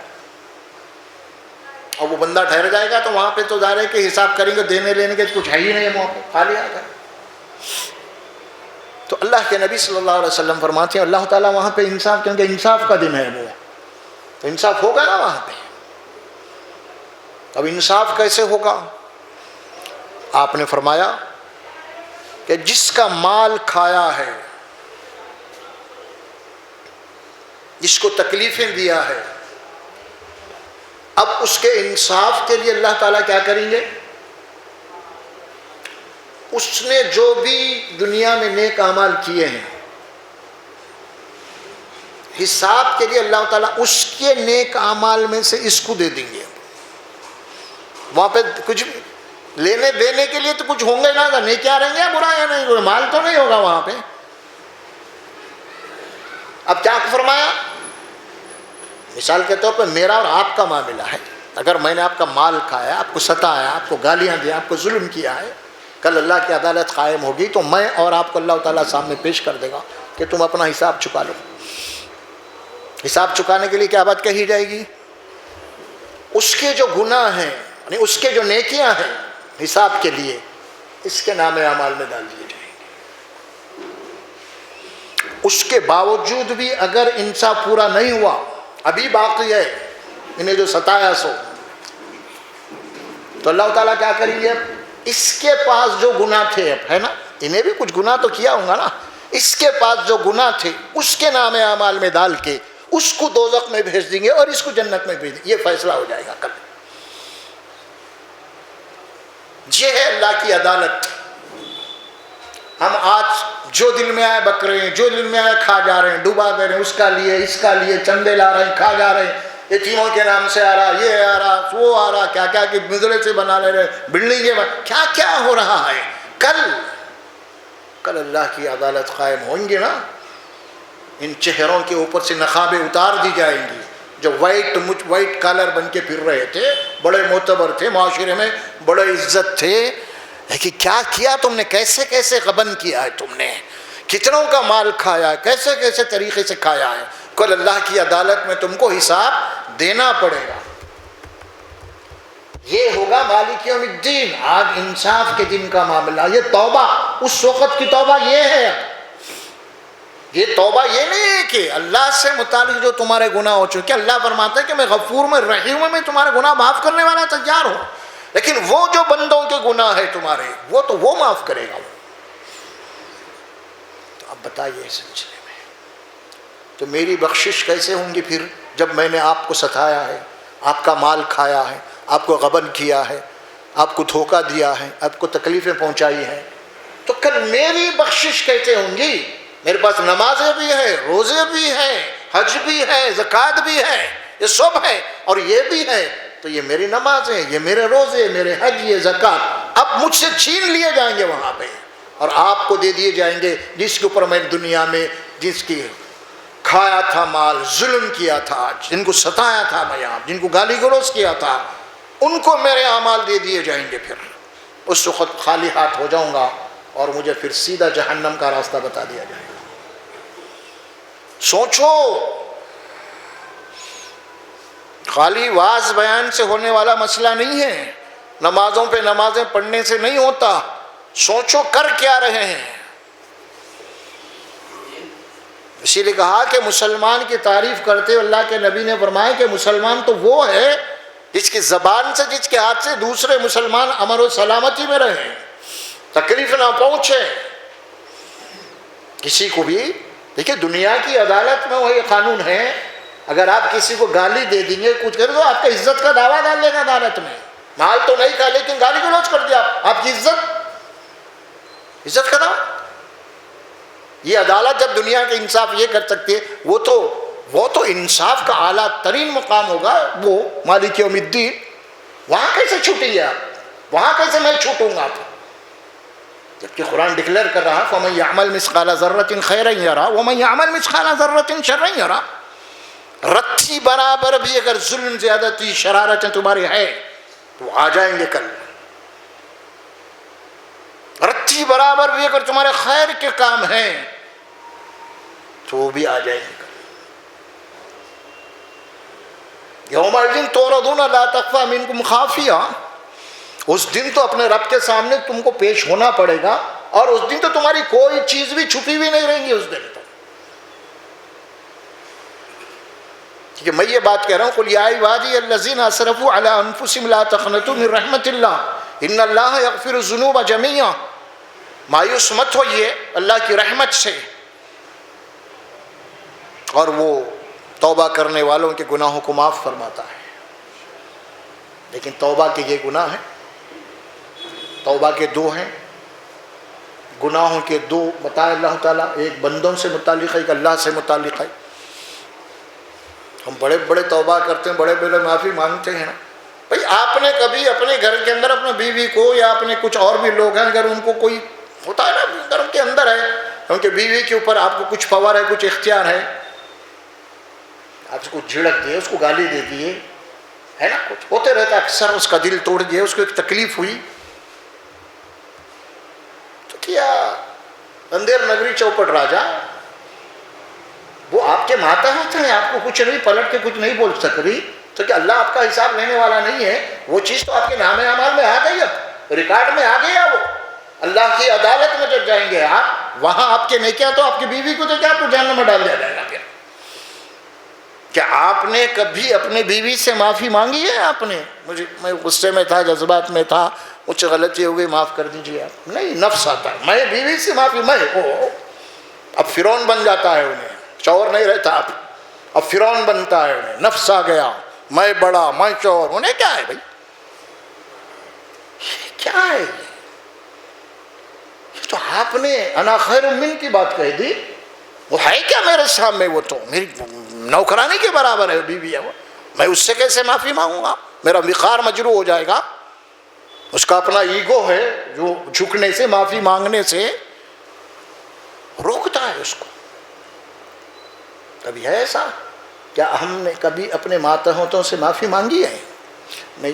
اور وہ بندہ ٹھہر جائے گا تو وہاں پہ تو ظاہر ہے کہ حساب کریں گے، دینے لینے کے کچھ ہے ہی نہیں، وہاں پہ خالی آ گئے۔ تو اللہ کے نبی صلی اللہ علیہ وسلم فرماتے ہیں اللہ تعالیٰ وہاں پہ انصاف، کیونکہ انصاف کا دن ہے وہ، تو انصاف ہوگا نا وہاں پہ۔ اب انصاف کیسے ہوگا؟ آپ نے فرمایا کہ جس کا مال کھایا ہے، جس کو تکلیفیں دیا ہے، اب اس کے انصاف کے لیے اللہ تعالیٰ کیا کریں گے؟ اس نے جو بھی دنیا میں نیک اعمال کیے ہیں، حساب کے لیے اللہ تعالیٰ اس کے نیک اعمال میں سے اس کو دے دیں گے۔ وہاں پہ کچھ لینے دینے کے لیے تو کچھ ہوں گے نا، نیکیاں رہیں گے یا برائیاں نہیں، کوئی مال تو نہیں ہوگا وہاں پہ۔ اب کیا فرمایا؟ مثال کے طور پہ میرا اور آپ کا معاملہ ہے، اگر میں نے آپ کا مال کھایا، آپ کو ستایا، آپ کو گالیاں دیا، آپ کو ظلم کیا ہے، کل اللہ کی عدالت قائم ہوگی تو میں اور آپ کو اللہ تعالیٰ سامنے پیش کر دے گا کہ تم اپنا حساب چکا لو۔ حساب چکانے کے لیے کیا بات کہی جائے گی؟ اس کے جو گناہ ہیں، یعنی اس کے جو نیکیاں ہیں حساب کے لیے، اس کے نام اعمال میں ڈال دیے جائیں گے۔ اس کے باوجود بھی اگر انصاف پورا نہیں ہوا، ابھی باقی ہے، انہیں جو ستایا سو، تو اللہ تعالیٰ کیا کریں گے؟ اس کے پاس جو گناہ تھے، اب ہے نا، انہیں بھی کچھ گناہ تو کیا ہوگا نا، اس کے پاس جو گناہ تھے اس کے نام اعمال میں ڈال کے اس کو دوزخ میں بھیج دیں گے اور اس کو جنت میں بھیج دیں گے۔ یہ فیصلہ ہو جائے گا کل۔ یہ ہے اللہ کی عدالت۔ ہم آج جو دل میں آئے بک رہے ہیں، جو دل میں آئے کھا جا رہے ہیں، ڈوبا دے رہے ہیں، اس کا لیے اس کا لیے چندے لا رہے ہیں، کھا جا رہے ہیں، یتیموں کے نام سے آ رہا، یہ آ رہا، وہ آ رہا، کیا کیا کہ مزرے سے بنا لے رہے، بلڈنگیں کیا کیا ہو رہا ہے۔ کل اللہ کی عدالت قائم ہوں گے نا، ان چہروں کے اوپر سے نقابیں اتار دی جائیں گی۔ جو وائٹ کالر بن کے پھر رہے تھے، بڑے معتبر تھے، معاشرے میں بڑے عزت تھے، لیکن کیا کیا تم نے؟ کیسے کیسے غبن کیا ہے تم نے، کتنوں کا مال کھایا ہے، کیسے کیسے طریقے سے کھایا ہے۔ کل اللہ کی عدالت میں تم کو حساب دینا پڑے گا۔ یہ ہوگا مالک یوم الدین، آج انصاف کے دن کا معاملہ۔ یہ توبہ، اس وقت کی توبہ یہ ہے۔ یہ توبہ یہ نہیں ہے کہ اللہ سے متعلق جو تمہارے گناہ ہو چکے، اللہ فرماتا ہے کہ میں غفور میں رحیم میں تمہارے گناہ معاف کرنے والا تیار ہوں، لیکن وہ جو بندوں کے گناہ ہے تمہارے، وہ تو وہ معاف کرے گا۔ تو اب بتائیے اس سلسلے میں تو میری بخشش کیسے ہوں گی پھر، جب میں نے آپ کو ستایا ہے، آپ کا مال کھایا ہے، آپ کو غبن کیا ہے، آپ کو دھوکہ دیا ہے، آپ کو تکلیفیں پہنچائی ہیں، تو کل میری بخشش کیسے ہوں گی؟ میرے پاس نمازیں بھی ہیں، روزے بھی ہیں، حج بھی ہے، زکوٰۃ بھی ہے، یہ سب ہے، اور یہ بھی ہے، تو یہ میری نمازیں، یہ میرے روزے، میرے حج، یہ زکوٰۃ اب مجھ سے چھین لیے جائیں گے وہاں پہ، اور آپ کو دے دیے جائیں گے، جس کے اوپر میں دنیا میں جس کی کھایا تھا مال، ظلم کیا تھا، جن کو ستایا تھا میں، جن کو گالی گلوچ کیا تھا، ان کو میرے اعمال دے دیے جائیں گے۔ پھر اس وقت خالی ہاتھ ہو جاؤں گا اور مجھے پھر سیدھا جہنم کا راستہ بتا دیا جائے گا۔ سوچو، خالی واعظ بیان سے ہونے والا مسئلہ نہیں ہے، نمازوں پہ نمازیں پڑھنے سے نہیں ہوتا۔ سوچو کر کیا رہے ہیں۔ اسی لیے کہا کہ مسلمان کی تعریف کرتے ہوئے اللہ کے نبی نے فرمایا کہ مسلمان تو وہ ہے جس کی زبان سے، جس کے ہاتھ سے دوسرے مسلمان امن و سلامتی میں رہیں، تکلیف نہ پہنچے کسی کو بھی۔ دیکھیں دنیا کی عدالت میں وہی قانون ہے، اگر آپ کسی کو گالی دے دیں گے، کچھ کر دو، آپ کا عزت کا دعویٰ ڈال لے گا عدالت میں۔ مال تو نہیں کھا لیکن گالی گلوچ کر دیا، آپ کی عزت کا دعویٰ۔ یہ عدالت جب دنیا کے انصاف یہ کر سکتی ہے، وہ تو انصاف کا اعلیٰ ترین مقام ہوگا، وہ مالک یوم الدین۔ وہاں کیسے چھوٹیں گے آپ؟ وہاں کیسے میں چھوٹوں گا آپ؟ جبکہ قرآن ڈکلیئر کر رہا فَمَن يَعْمَلْ مِثْقَالَ ذَرَّةٍ خَيْرًا يَرَهُ وَمَن يَعْمَلْ مِثْقَالَ ذَرَّةٍ شَرًّا يَرَهُ۔ رتھی برابر بھی اگر ظلم، زیادتی، شرارتیں تمہاری ہے تو آ جائیں گے کل۔ رتھی برابر بھی اگر تمہارے خیر کے کام ہیں تو وہ بھی آ جائیں گے کل۔ یومئذ تعرضون لا تخفی منکم خافیہ، اس دن تو اپنے رب کے سامنے تم کو پیش ہونا پڑے گا، اور اس دن تو تمہاری کوئی چیز بھی چھپی ہوئی نہیں رہیں گی اس دن تو۔ کہ میں یہ بات کہہ رہا ہوں، قل یا عبادی الذین اسرفوا علی انفسہم لا تقنطوا من رحمت اللہ ان اللہ یغفر الذنوب جميعا۔ مایوس مت ہوئیے اللہ کی رحمت سے، اور وہ توبہ کرنے والوں کے گناہوں کو معاف فرماتا ہے۔ لیکن توبہ کے یہ گناہ ہیں، توبہ کے دو ہیں، گناہوں کے دو بتائے اللہ تعالیٰ، ایک بندوں سے متعلق ہے، ایک اللہ سے متعلق ہے۔ ہم بڑے بڑے توبہ کرتے ہیں، بڑے بڑے معافی مانگتے ہیں نا، بھائی آپ نے کبھی اپنے گھر کے اندر اپنے بیوی کو یا اپنے کچھ اور بھی لوگ ہیں اگر ان کو کوئی ہوتا ہے نا گھر کے اندر ہے ان کے بیوی کے اوپر آپ کو کچھ پاور ہے کچھ اختیار ہے آپ اس کو جھڑک دیے اس کو گالی دے دیے ہے نا کچھ ہوتے رہتا ہے اکثر اس کا دل توڑ دیا اس کو ایک تکلیف ہوئی تو کیا اندھیر نگری چوپٹ راجا وہ آپ کے ماتحت ہیں آپ کو کچھ نہیں پلٹ کے کچھ نہیں بول سکتی تو کہ اللہ آپ کا حساب لینے والا نہیں ہے وہ چیز تو آپ کے نام اعمال میں آ گئی اب ریکارڈ میں آ گیا وہ اللہ کی عدالت میں جب جائیں گے آپ وہاں آپ کے نیکیاں تو آپ کی بیوی کو تو کیا آپ کو جہنم میں ڈال دیا جائے گا کیا آپ نے کبھی اپنے بیوی سے معافی مانگی ہے آپ نے میں غصے میں تھا جذبات میں تھا مجھ سے غلطی ہو گئی معاف کر دیجیے آپ نہیں نفس آتا ہے میں بیوی سے معافی میں اب فرعون بن جاتا ہے انہیں چور نہیں رہتا اب فرعون بنتا ہے انہیں نفس آ گیا میں بڑا میں چور انہیں کیا ہے بھائی کیا ہے یہ تو آپ نے انا خیر من کی بات کہہ دی وہ ہے کیا میرے سامنے وہ تو میری نوکرانی کے برابر ہے بیوی ہے وہ میں اس سے کیسے معافی مانگوں گا میرا وقار مجروح ہو جائے گا اس کا اپنا ایگو ہے جو جھکنے سے معافی مانگنے سے روکتا ہے اس کو کبھی ہے ایسا کیا ہم نے کبھی اپنے ماتحتوں سے معافی مانگی ہے نہیں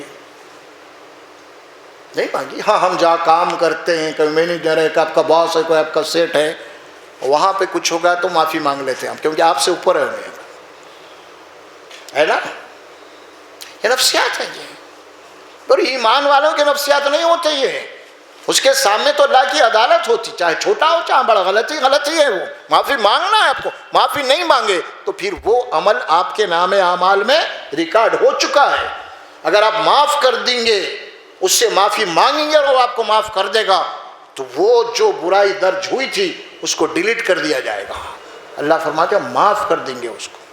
مانگی ہاں ہم جہاں کام کرتے ہیں کوئی مینیجر ہے کوئی آپ کا باس ہے کوئی آپ کا سیٹ ہے وہاں پہ کچھ ہوگا تو معافی مانگ لیتے ہیں ہم کیونکہ آپ سے اوپر ہے انہیں ہے نا یہ نفسیات ہے یہ اور ایمان والوں کے نفسیات نہیں ہوتے یہ اس کے سامنے تو اللہ کی عدالت ہوتی چاہے چھوٹا ہو چاہے بڑا غلطی ہے وہ معافی مانگنا ہے آپ کو معافی نہیں مانگے تو پھر وہ عمل آپ کے نام اعمال میں ریکارڈ ہو چکا ہے اگر آپ معاف کر دیں گے اس سے معافی مانگیں گے اور وہ آپ کو معاف کر دے گا تو وہ جو برائی درج ہوئی تھی اس کو ڈیلیٹ کر دیا جائے گا اللہ فرماتے ہیں معاف کر دیں گے اس کو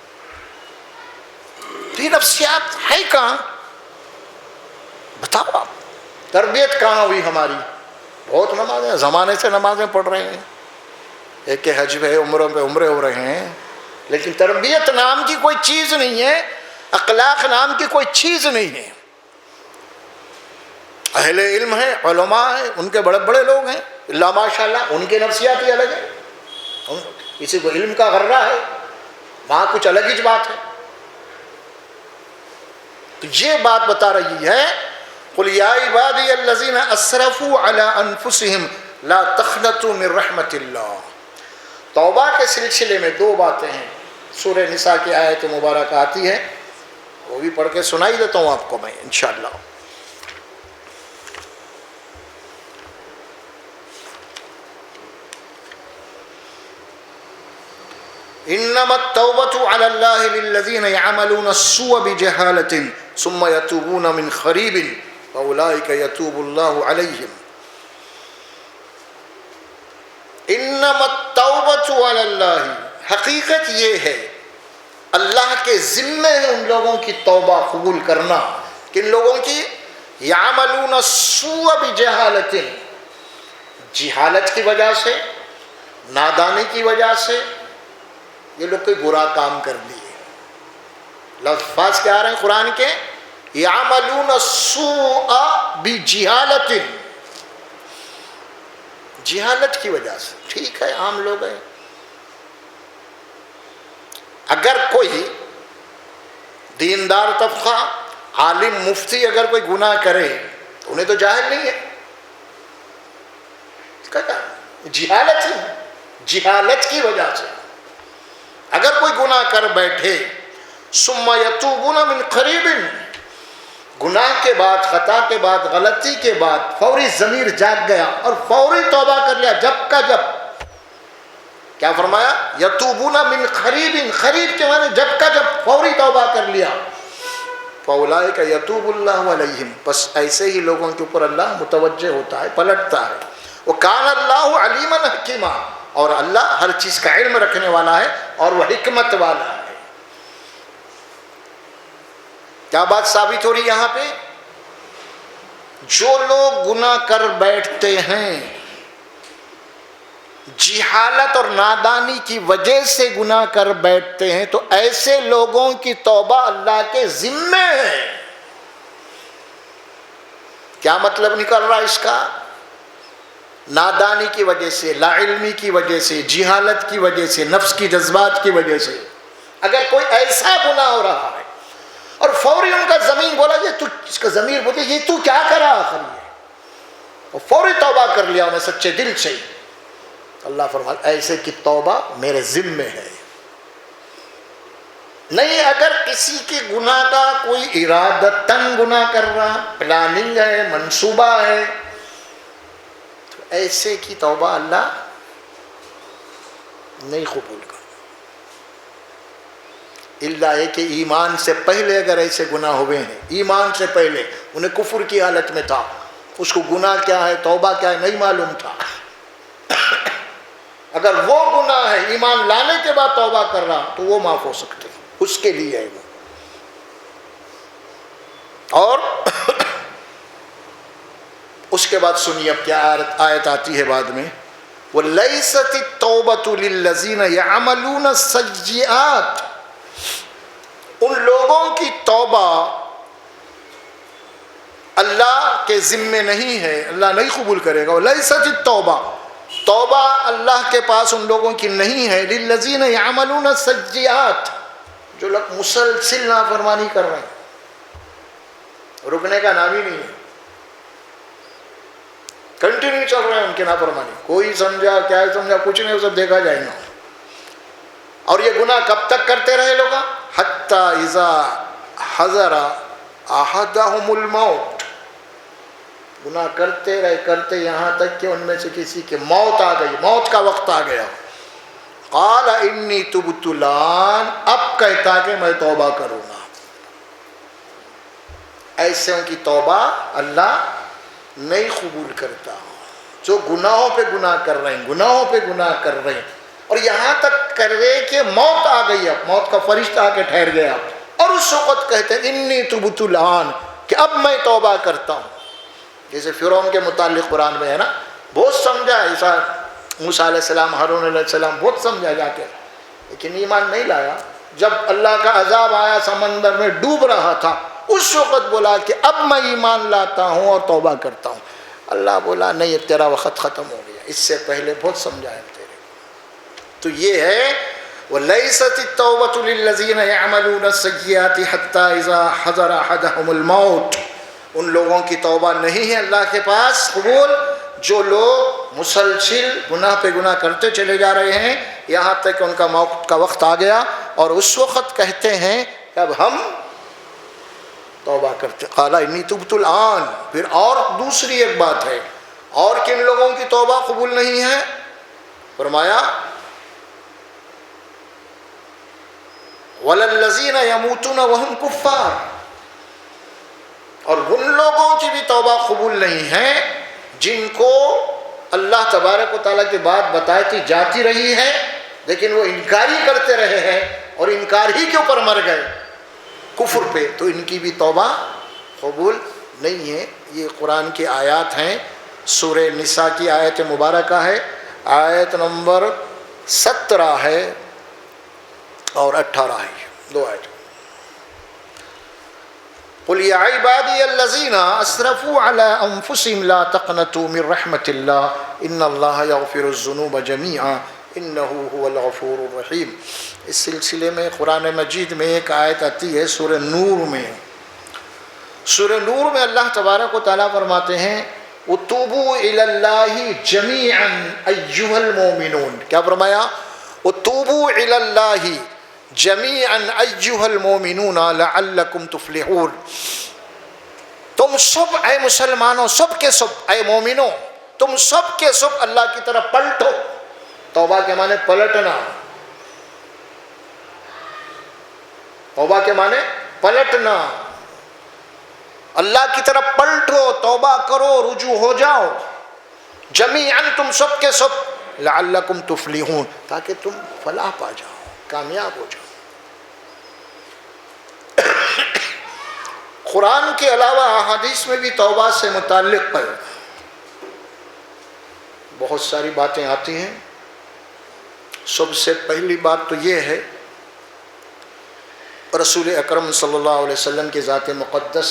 تو یہ نفسیات ہے کہاں بتاؤ آپ تربیت کہاں ہوئی ہماری بہت نمازیں زمانے سے نمازیں پڑھ رہے ہیں ایک کہ حج پہ عمروں پہ عمرے ہو رہے ہیں لیکن تربیت نام کی کوئی چیز نہیں ہے اخلاق نام کی کوئی چیز نہیں ہے اہل علم ہیں علماء ہیں ان کے بڑے بڑے لوگ ہیں اللہ ماشاء اللہ ان کے نفسیات ہی الگ ہے کسی کو علم کا غرہ ہے وہاں کچھ الگ ہی بات ہے تو یہ بات بتا رہی ہے قل یا عبادی الذین اسرفوا علی انفسہم لا تقنطوا من رحمت اللہ توبہ کے سلسلے میں دو باتیں ہیں سورہ نساء کی آیت مبارکہ آتی ہے وہ بھی پڑھ کے سنائی دیتا ہوں آپ کو میں انشاءاللہ انما التوبة على الله للذين يعملون السوء بجهالة ثم يتوبون من قريب فأولئك يتوب الله عليهم انما التوبة على الله حقیقت یہ ہے اللہ کے ذمے ہے ان لوگوں کی توبہ قبول کرنا کن لوگوں کی يعملون السوء بجهالة جہالت کی وجہ سے نادانی کی وجہ سے یہ لوگ کوئی برا کام کر لیے لفظ کیا آ رہے ہیں قرآن کے یعملون السوء بجہالت جہالت کی وجہ سے ٹھیک ہے عام لوگ ہیں اگر کوئی دیندار طبقہ عالم مفتی اگر کوئی گناہ کرے تو انہیں تو جاہل نہیں ہے اس کا کیا جہالت ہی جہالت کی وجہ سے اگر کوئی گناہ کر بیٹھے ثم یتوبون من قریب گناہ کے بعد خطا کے بعد غلطی کے بعد فوری ضمیر جاگ گیا اور فوری توبہ کر لیا جب کا جب کیا فرمایا یتوبون من قریب قریب کے معنی جب کا جب فوری توبہ کر لیا فاولئک یتوب اللہ علیہم بس ایسے ہی لوگوں کے اوپر اللہ متوجہ ہوتا ہے پلٹتا ہے وکان اللہ علیما حکیما اور اللہ ہر چیز کا علم رکھنے والا ہے اور وہ حکمت والا ہے کیا بات ثابت ہو رہی یہاں پہ جو لوگ گناہ کر بیٹھتے ہیں جہالت اور نادانی کی وجہ سے گناہ کر بیٹھتے ہیں تو ایسے لوگوں کی توبہ اللہ کے ذمے ہے کیا مطلب نکل رہا اس کا؟ نادانی کی وجہ سے، لا علمی کی وجہ سے، جہالت کی وجہ سے، نفس کی جذبات کی وجہ سے اگر کوئی ایسا گناہ ہو رہا ہے اور فوری ان کا ضمیر بولا یہ تو، اس کا ضمیر بولے یہ تو کیا کرا آخر یہ، اور فوری توبہ کر لیا انہیں سچے دل سے، اللہ فرماتا ایسے کی توبہ میرے ذمے ہے۔ نہیں اگر کسی کے گناہ کا کوئی ارادتاً گناہ کر رہا، پلاننگ ہے، منصوبہ ہے، تو ایسے کی توبہ اللہ نہیں قبول کرتا، اللہ ہے کہ ایمان سے پہلے اگر ایسے گناہ ہوئے ہیں، ایمان سے پہلے انہیں کفر کی حالت میں تھا، اس کو گناہ کیا ہے توبہ کیا ہے نہیں معلوم تھا، اگر وہ گناہ ہے ایمان لانے کے بعد توبہ کر رہا تو وہ معاف ہو سکتے ہیں، اس کے لیے ہے وہ۔ اور اس کے بعد سنیے اب کیا آیت آتی ہے بعد میں، وَلَيْسَتِ التَّوْبَةُ لِلَّذِينَ يَعْمَلُونَ السَّيِّئَاتِ، ان لوگوں کی توبہ اللہ کے ذمے نہیں ہے، اللہ نہیں قبول کرے گا۔ وَلَيْسَتِ التَّوْبَةُ، توبہ اللہ کے پاس ان لوگوں کی نہیں ہے، لِلَّذِينَ يَعْمَلُونَ السَّيِّئَاتِ، جو لوگ مسلسل نافرمانی کر رہے ہیں، رکنے کا نام ہی نہیں ہے، کنٹینیو چل رہے ہیں ان کی نافرمانی، کوئی سمجھا کیا سمجھا کچھ نہیں، وہ سب دیکھا جائے گا۔ اور یہ گناہ کب تک کرتے رہے لوگ؟ حَتَّى إِذَا حَضَرَ أَحَدَهُمُ الْمَوْتُ، گناہ کرتے رہے کرتے یہاں تک کہ ان میں سے کسی کے موت آ گئی، موت کا وقت آ گیا، قال انی تبت الآن، اب کہتا کہ میں توبہ کروں گا۔ ایسے کی توبہ اللہ نہیں قبول کرتا، جو گناہوں پہ گناہ کر رہے ہیں، گناہوں پہ گناہ کر رہے ہیں، اور یہاں تک کر رہے کہ موت آ گئی، اب موت کا فرشتہ آ کے ٹھہر گیا، اور اس وقت کہتے ہیں انی تبت الآن، کہ اب میں توبہ کرتا ہوں۔ جیسے فرعون کے متعلق قرآن میں ہے نا، بہت سمجھا عیسیٰ موسیٰ علیہ السلام، ہارون علیہ السلام بہت سمجھا جا کے، لیکن ایمان نہیں لایا۔ جب اللہ کا عذاب آیا سمندر میں ڈوب رہا تھا، اس وقت بولا کہ اب میں ایمان لاتا ہوں اور توبہ کرتا ہوں۔ اللہ بولا نہیں، تیرا وقت ختم ہو گیا، اس سے پہلے بہت سمجھایا تیرے۔ تو یہ ہے وَلَيْسَتِ التَّوْبَةُ لِلَّذِينَ يَعْمَلُونَ السَّيِّئَاتِ حَتَّى إِذَا حَضَرَ أَحَدَهُمُ الْمَوْتُ، ان لوگوں کی توبہ نہیں ہے اللہ کے پاس قبول، جو لوگ مسلسل گناہ پہ گناہ کرتے چلے جا رہے ہیں یہاں تک کہ ان کا موت کا وقت آ گیا، اور اس وقت کہتے ہیں کہ اب ہم توبہ کرتے۔ قال انی تبت الآن، پھر اور دوسری ایک بات ہے، اور کن لوگوں کی توبہ قبول نہیں ہے؟ فرمایا وَلَلَّذِينَ يَمُوتُونَ وَهُمْ كُفَّارٌ، اور ان لوگوں کی بھی توبہ قبول نہیں ہے جن کو اللہ تبارک و تعالیٰ کی بات بتائی جاتی رہی ہے لیکن وہ انکاری کرتے رہے ہیں اور انکار ہی کے اوپر مر گئے کفر پہ، تو ان کی بھی توبہ قبول نہیں ہے۔ یہ قرآن کی آیات ہیں، سورہ نساء کی آیت مبارکہ ہے، آیت نمبر 17 ہے اور 18 ہے، دو آیت۔ قل یا عبادی الذین اسرفوا علی انفسهم لا تقنطوا من رحمت اللہ ان اللہ یغفر الذنوب جمیعا انہ هو الغفور الرحیم۔ اس سلسلے میں قرآن مجید میں ایک آیت آتی ہے سورہ نور میں، سورہ نور میں اللہ تبارک و تعالیٰ فرماتے ہیں وَتُوبُوا إِلَى اللَّهِ جَمِيعًا أَيُّهَا الْمُؤْمِنُونَ، کیا فرمایا؟ وَتُوبُوا إِلَى اللَّهِ جَمِيعًا أَيُّهَا الْمُؤْمِنُونَ لَعَلَّكُمْ تُفْلِحُونَ، تم سب اے مسلمانوں، سب کے سب اے مومنوں، تم سب کے سب اللہ کی طرف پلٹو۔ توبہ کے معنی پلٹنا، توبہ کے معنی پلٹنا، اللہ کی طرف پلٹو، توبہ کرو، رجوع ہو جاؤ، جمیعاً تم سب کے سب، لعلکم تفلحون، تاکہ تم فلاح پا جاؤ، کامیاب ہو جاؤ۔ قرآن کے علاوہ احادیث میں بھی توبہ سے متعلق پر بہت ساری باتیں آتی ہیں۔ سب سے پہلی بات تو یہ ہے رسول اکرم صلی اللہ علیہ وسلم کی ذات مقدس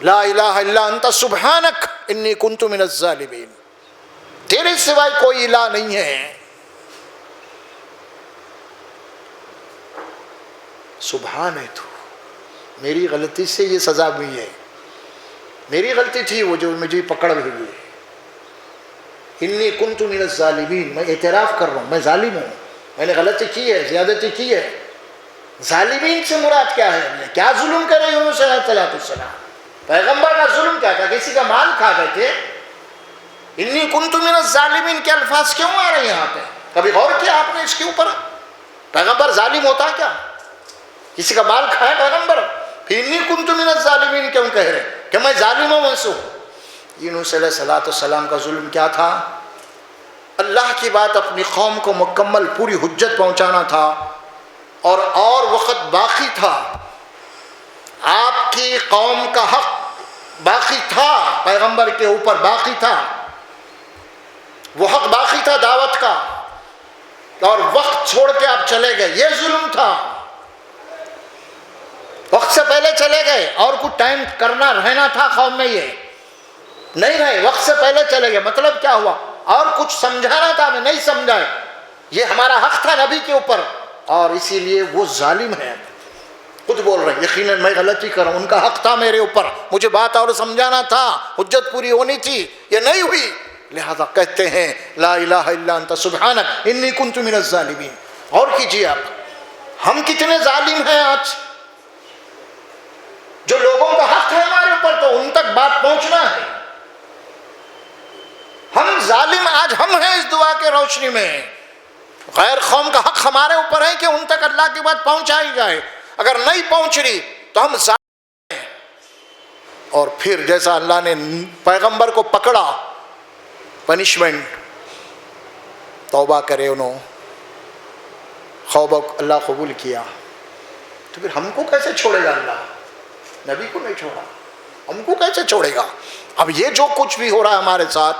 لا الہ الا انت سبحانک انی کنت من الظالمین، تیرے سوائے کوئی الہ نہیں ہے، سبحان ہے تو، میری غلطی سے یہ سزا ہوئی ہے، میری غلطی تھی وہ جو مجھے پکڑ ہوئی ہے، انی کنت من الظالمین، میں اعتراف کر رہا ہوں میں ظالم ہوں، میں نے غلطی کی ہے، زیادتی کی ہے۔ ظالمین سے مراد کیا ہے؟ کیا ظلم کرے یونس علیہ السلام؟ پیغمبر کا ظلم کیا تھا؟ کسی کا مال کھا گئے تھے؟ انی کنت من الظالمین کے الفاظ کیوں آ رہے ہیں یہاں پہ؟ کبھی غور کیا آپ نے اس کے اوپر؟ پیغمبر ظالم ہوتا کیا؟ کسی کا مال کھائے پیغمبر؟ پھر انی کنت من الظالمین کیوں کہہ رہے کہ میں ظالم ہوں منسوخ؟ یونس علیہ السلام کا ظلم کیا تھا؟ اللہ کی بات اپنی قوم کو مکمل پوری حجت پہنچانا تھا، اور وقت باقی تھا، آپ کی قوم کا حق باقی تھا، پیغمبر کے اوپر باقی تھا، وہ حق باقی تھا دعوت کا، اور وقت چھوڑ کے آپ چلے گئے، یہ ظلم تھا۔ وقت سے پہلے چلے گئے، اور کچھ ٹائم کرنا رہنا تھا قوم میں، یہ نہیں رہے، وقت سے پہلے چلے گئے، مطلب کیا ہوا؟ اور کچھ سمجھانا تھا، میں نہیں سمجھائے، یہ ہمارا حق تھا نبی کے اوپر، اور اسی لیے وہ ظالم ہے، خود بول رہے ہیں یقیناً میں غلطی کر رہا ہوں، ان کا حق تھا میرے اوپر، مجھے بات اور سمجھانا تھا، حجت پوری ہونی تھی، یہ نہیں ہوئی، لہذا کہتے ہیں لا الہ الا انت سبحانک انی کنت من الظالمین۔ اور کیجئے آپ، ہم کتنے ظالم ہیں آج، جو لوگوں کا حق ہے ہمارے اوپر تو ان تک بات پہنچنا ہے، ہم ظالم آج ہم ہیں اس دعا کے روشنی میں، غیر قوم کا حق ہمارے اوپر ہے کہ ان تک اللہ کی بات پہنچائی جائے، اگر نہیں پہنچ رہی تو ہم ظالم ہیں۔ اور پھر جیسا اللہ نے پیغمبر کو پکڑا، پنشمنٹ، توبہ کرے انہوں، اللہ قبول کیا، تو پھر ہم کو کیسے چھوڑے گا اللہ؟ نبی کو نہیں چھوڑا، ہم کو کیسے چھوڑے گا؟ اب یہ جو کچھ بھی ہو رہا ہے ہمارے ساتھ،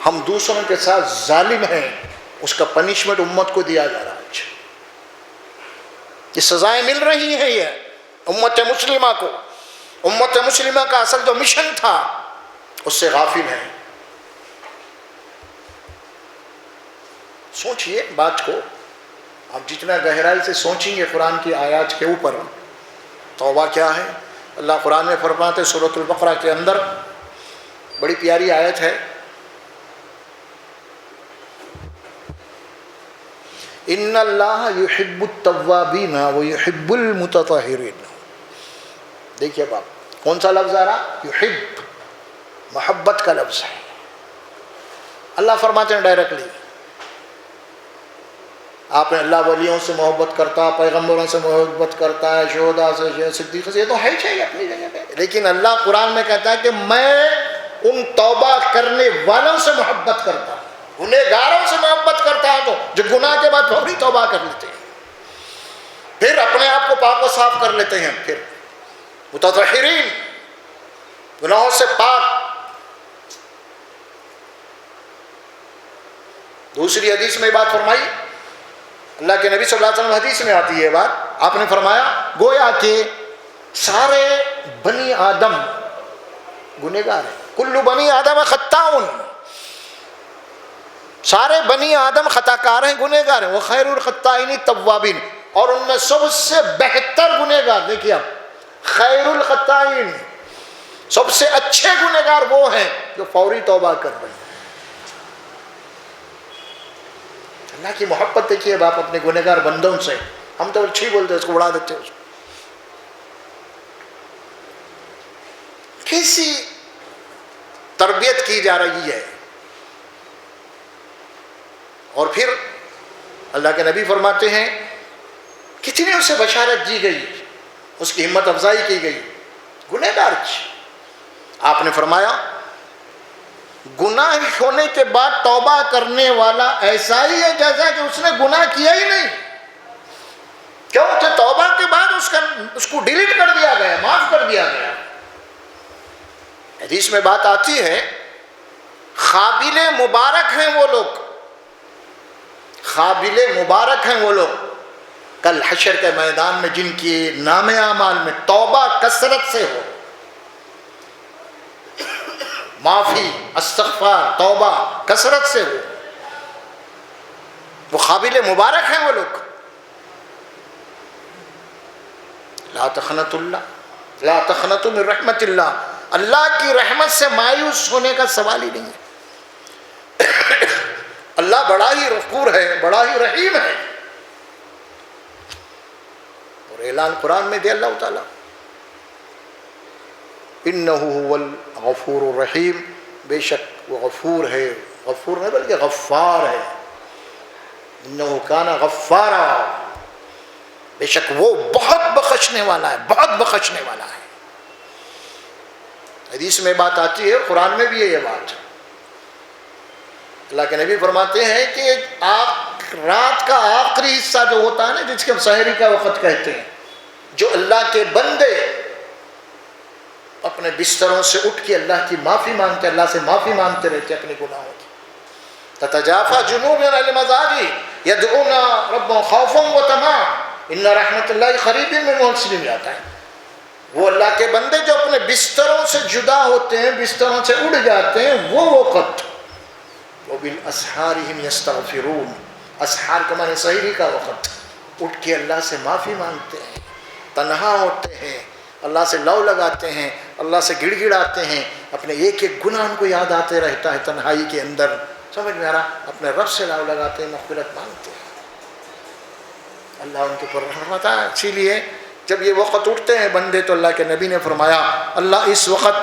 ہم دوسروں کے ساتھ ظالم ہیں، اس کا پنشمنٹ امت کو دیا جا رہا ہے، یہ سزائیں مل رہی ہیں یہ امت مسلمہ کو۔ امت مسلمہ کا اصل جو مشن تھا اس سے غافل ہیں۔ سوچئے بات کو، آپ جتنا گہرائی سے سوچیں گے قرآن کی آیات کے اوپر، توبہ کیا ہے؟ اللہ قرآن میں فرماتے سورۃ البقرہ کے اندر، بڑی پیاری آیت ہے، ان اللہ یحب التوابین ویحب المتطہرین۔ دیکھیے باپ، کون سا لفظ آ رہا؟ یحب، محبت کا لفظ ہے۔ اللہ فرماتے ہیں ڈائریکٹلی، آپ نے اللہ ولیوں سے محبت کرتا، پیغمبروں سے محبت کرتا ہے، شہداء سے، صدیق سے، یہ تو ہے ہی چاہیے اپنی جگہ پہ، لیکن اللہ قرآن میں کہتا ہے کہ میں ان توبہ کرنے والوں سے محبت کرتا ہوں، گنہگاروں سے محبت کرتا ہے، تو جو گناہ کے بعد فوری توبہ کر لیتے ہیں، پھر اپنے آپ کو پاک و صاف کر لیتے ہیں، پھر متطہرین، گناہوں سے پاک۔ دوسری حدیث میں بات فرمائی اللہ کے نبی صلی اللہ علیہ وسلم، حدیث میں آتی ہے بات، آپ نے فرمایا گویا کہ سارے بنی آدم گنہگار ہیں، کل بنی آدم خطاؤن، سارے بنی آدم خطا کار ہیں، گنہگار ہیں، وہ خیر الخطائین التوابین، اور ان میں سب سے بہتر گنہگار، دیکھیے آپ، خیر الخطائین، سب سے اچھے گنہگار وہ ہیں جو فوری توبہ کر رہے ہیں۔ اللہ کی محبت دیکھیے باپ اپنے گنہگار بندوں سے، ہم تو اچھی بولتے ہیں، اس کو اڑا دیتے ہیں، کیسی تربیت کی جا رہی ہے۔ اور پھر اللہ کے نبی فرماتے ہیں کتنی اسے بشارت دی گئی، اس کی ہمت افزائی کی گئی، گنہگار کی۔ آپ نے فرمایا گناہ ہونے کے بعد توبہ کرنے والا ایسا ہی ہے جیسا کہ اس نے گناہ کیا ہی نہیں، کیونکہ توبہ کے بعد اس کو ڈیلیٹ کر دیا گیا، معاف کر دیا گیا۔ حدیث میں بات آتی ہے قابل مبارک ہیں وہ لوگ، قابل مبارک ہیں وہ لوگ کل حشر کے میدان میں جن کی نام اعمال میں توبہ کثرت سے ہو، معافی، استغفار، توبہ کثرت سے ہو، وہ قابل مبارک ہیں وہ لوگ. لا تقنطوا لا تقنطوا من رحمت اللہ، اللہ کی رحمت سے مایوس ہونے کا سوال ہی نہیں ہے. اللہ بڑا ہی غفور ہے، بڑا ہی رحیم ہے. اور اعلان قرآن میں دے اللہ تعالیٰ انہ هو الغفور الرحیم، بے شک وہ غفور ہے، غفور نہیں بلکہ غفار ہے. انہ کان غفارا، بے شک وہ بہت بخشنے والا ہے، بہت بخشنے والا ہے. حدیث میں بات آتی ہے، قرآن میں بھی ہے یہ بات. اللہ کے نبی فرماتے ہیں کہ رات کا آخری حصہ جو ہوتا ہے نا، جس کے ہم سحری کا وقت کہتے ہیں، جو اللہ کے بندے اپنے بستروں سے اٹھ کے اللہ کی معافی مانگتے، اللہ سے معافی مانگتے رہتے اپنے گناہوں کی. تتجافى جنوبهم عن المضاجع يدعون ربهم خوفا وطمعا ان رحمت اللہ قریب من المحسنین میں آتا ہے. وہ اللہ کے بندے جو اپنے بستروں سے جدا ہوتے ہیں، بستروں سے اڑ جاتے ہیں، وہ وقت وبالاسحار هم يستغفرون، اسحار کا معنی سحری کا وقت، اٹھ کے اللہ سے معافی مانگتے ہیں، تنہا ہوتے ہیں، اللہ سے لو لگاتے ہیں، اللہ سے گڑ گڑاتے ہیں، اپنے ایک ایک گناہ ان کو یاد آتے رہتا ہے تنہائی کے اندر. سمجھ میں آ رہا؟ اپنے رب سے لو لگاتے ہیں، مغفرت مانگتے ہیں، اللہ ان کے اوپر رحمت ہے. اسی لیے جب یہ وقت اٹھتے ہیں بندے تو اللہ کے نبی نے فرمایا اللہ اس وقت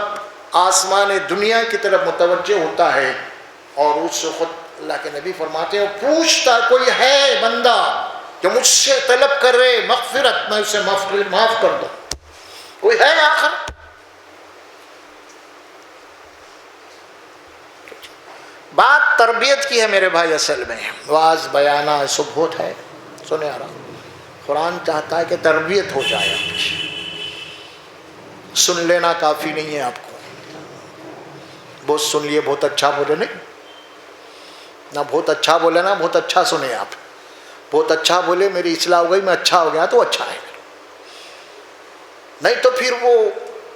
آسمان دنیا کی طرف متوجہ ہوتا ہے، اور اس وقت اللہ کے نبی فرماتے ہیں پوچھتا کوئی ہے بندہ جو مجھ سے طلب کرے مغفرت، میں اسے معاف کر دوں. کوئی ہے آخر؟ بات تربیت کی ہے میرے بھائی. اصل میں واعظ بیانہ سبحت ہے، سنے آ رہا. قرآن چاہتا ہے کہ تربیت ہو جائے. سن لینا کافی نہیں ہے آپ کو. بہت سن لیے بہت اچھا بولے نہیں، نہ بہت اچھا بولے نا بہت اچھا سنے. آپ بہت اچھا بولے میری اصلاح ہو گئی، میں اچھا ہو گیا تو اچھا ہے، نہیں تو پھر وہ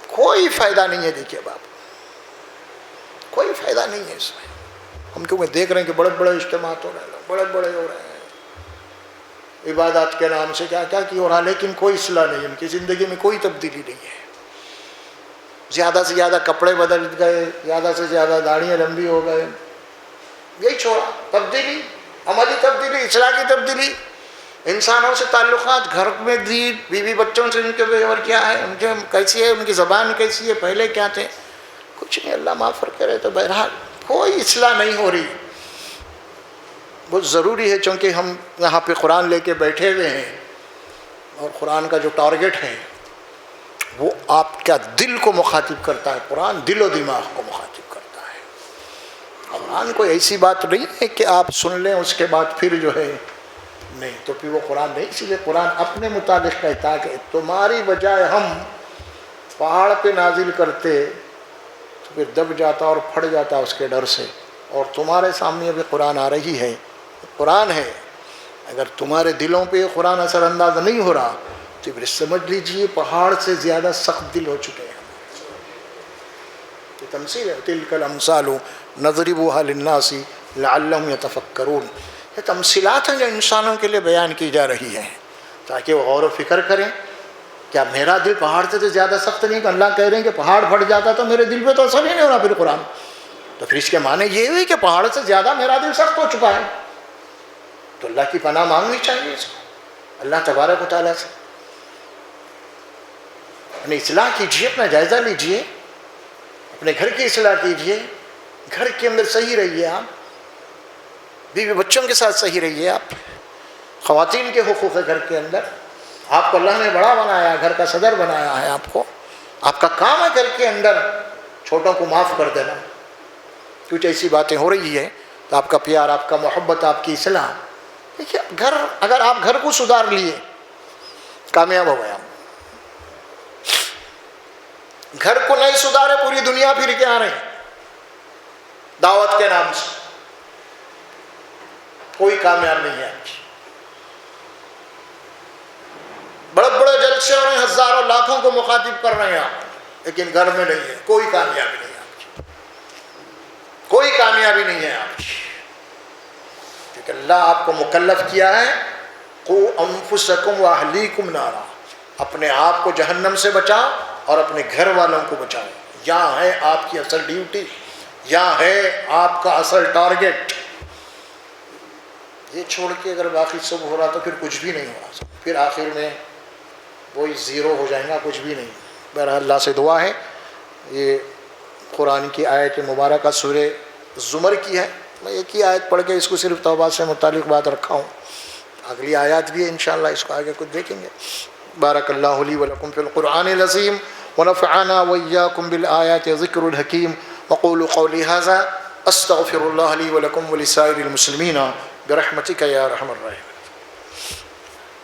کوئی فائدہ نہیں ہے. دیکھیے باپ، کوئی فائدہ نہیں ہے اس میں. ہم کیونکہ دیکھ رہے ہیں کہ بڑے بڑے اجتماعات ہو رہے ہیں، بڑے بڑے ہو رہے ہیں عبادات کے نام سے کیا کیا کی ہو رہا، لیکن کوئی اصلاح نہیں، ان کی زندگی میں کوئی تبدیلی نہیں ہے. زیادہ سے زیادہ کپڑے بدل گئے، زیادہ سے زیادہ داڑھیاں لمبی ہو گئے، یہی چھوڑا. تبدیلی، عملی تبدیلی، اصلاح کی تبدیلی، انسانوں سے تعلقات، گھر میں دین، بیوی بچوں سے ان کے بیور کیا ہے، ان کے کیسی ہے، ان کی زبان کیسی ہے، پہلے کیا تھے، کچھ نہیں. اللہ معاف کر رہے. تو بہرحال کوئی اصلاح نہیں ہو رہی. بہت ضروری ہے، چونکہ ہم یہاں پہ قرآن لے کے بیٹھے ہوئے ہیں، اور قرآن کا جو ٹارگٹ ہے وہ آپ کا دل کو مخاطب کرتا ہے. قرآن دل و دماغ کو مخاطب کرتا ہے. قرآن کوئی ایسی بات نہیں ہے کہ آپ سن لیں اس کے بعد پھر جو ہے نہیں، تو پھر وہ قرآن نہیں. اسی لیے قرآن اپنے مطابق کہتا ہے کہ تمہاری بجائے ہم پہاڑ پہ نازل کرتے تو پھر دب جاتا اور پھٹ جاتا اس کے ڈر سے. اور تمہارے سامنے ابھی قرآن آ رہی ہے، قرآن ہے، اگر تمہارے دلوں پہ یہ قرآن اثر انداز نہیں ہو رہا تو پھر سمجھ لیجئے پہاڑ سے زیادہ سخت دل ہو چکے ہیں. یہ تمثیل ہے. تلک الامثال نضربها للناس لعلهم يتفکرون. یہ تمثیلات ہیں جو انسانوں کے لیے بیان کی جا رہی ہیں تاکہ وہ غور و فکر کریں. کیا میرا دل پہاڑ سے تو زیادہ سخت نہیں؟ کہ اللہ کہہ رہے ہیں کہ پہاڑ پھٹ جاتا تو میرے دل پہ تو اثر ہی نہیں ہونا پھر قرآن. تو پھر اس کے معنی یہ ہوئی کہ پہاڑ سے زیادہ میرا دل سخت ہو چکا ہے. تو اللہ کی پناہ مانگنی چاہیے اس کو، اللہ تبارک و تعالیٰ سے. اپنی اصلاح کیجیے، اپنا جائزہ لیجیے، اپنے گھر کی اصلاح کیجیے. گھر کے اندر صحیح رہیے، آپ بیوی بچوں کے ساتھ صحیح رہیے. آپ خواتین کے حقوق ہے گھر کے اندر. آپ کو اللہ نے بڑا بنایا، گھر کا صدر بنایا ہے آپ کو. آپ کا کام ہے گھر کے اندر چھوٹوں کو معاف کر دینا. کچھ ایسی باتیں ہو رہی ہے تو آپ کا پیار، آپ کا محبت، آپ کی اصلاح. دیکھیے گھر، اگر آپ گھر کو سدھار لیے کامیاب ہو گیا. گھر کو نہیں سدھارے پوری دنیا پھر کے آ رہے ہیں دعوت کے نام سے. کوئی کامیاب نہیں ہے. بڑے بڑے جلسے ہو رہے ہیں، ہزاروں لاکھوں کو مخاطب کر رہے ہیں آپ، لیکن گھر میں نہیں ہے، کوئی کامیابی نہیں ہے آپ کی. کوئی کامیابی نہیں ہے آپ کی، کیونکہ اللہ آپ کو مکلف کیا ہے قُوا أَنفُسَكُمْ وَأَهْلِيكُمْ نَارًا، اپنے آپ کو جہنم سے بچاؤ اور اپنے گھر والوں کو بچاؤ۔ یہاں ہے آپ کی اصل ڈیوٹی، یہاں ہے آپ کا اصل ٹارگٹ۔ یہ چھوڑ کے اگر باقی سب ہو رہا تو پھر کچھ بھی نہیں ہو رہا، پھر آخر میں وہی زیرو ہو جائیں گا، کچھ بھی نہیں۔ بہرحال اللہ سے دعا ہے، یہ قرآن کی آیت مبارکہ سورہ زمر کی ہے، میں ایک ہی آیت پڑھ کے اس کو صرف توبہ سے متعلق بات رکھا ہوں، اگلی آیات بھی ہے انشاءاللہ، اس کو آگے کچھ دیکھیں گے۔ بارک اللہ لی ولکم فی القرآن العظیم ونفعنا وإياكم بالآیات ذکر الحکیم، وقولوا قولی ھذا استغفر اللہ لی ولکم ولسائر المسلمین برحمتک یا ارحم الراحمین۔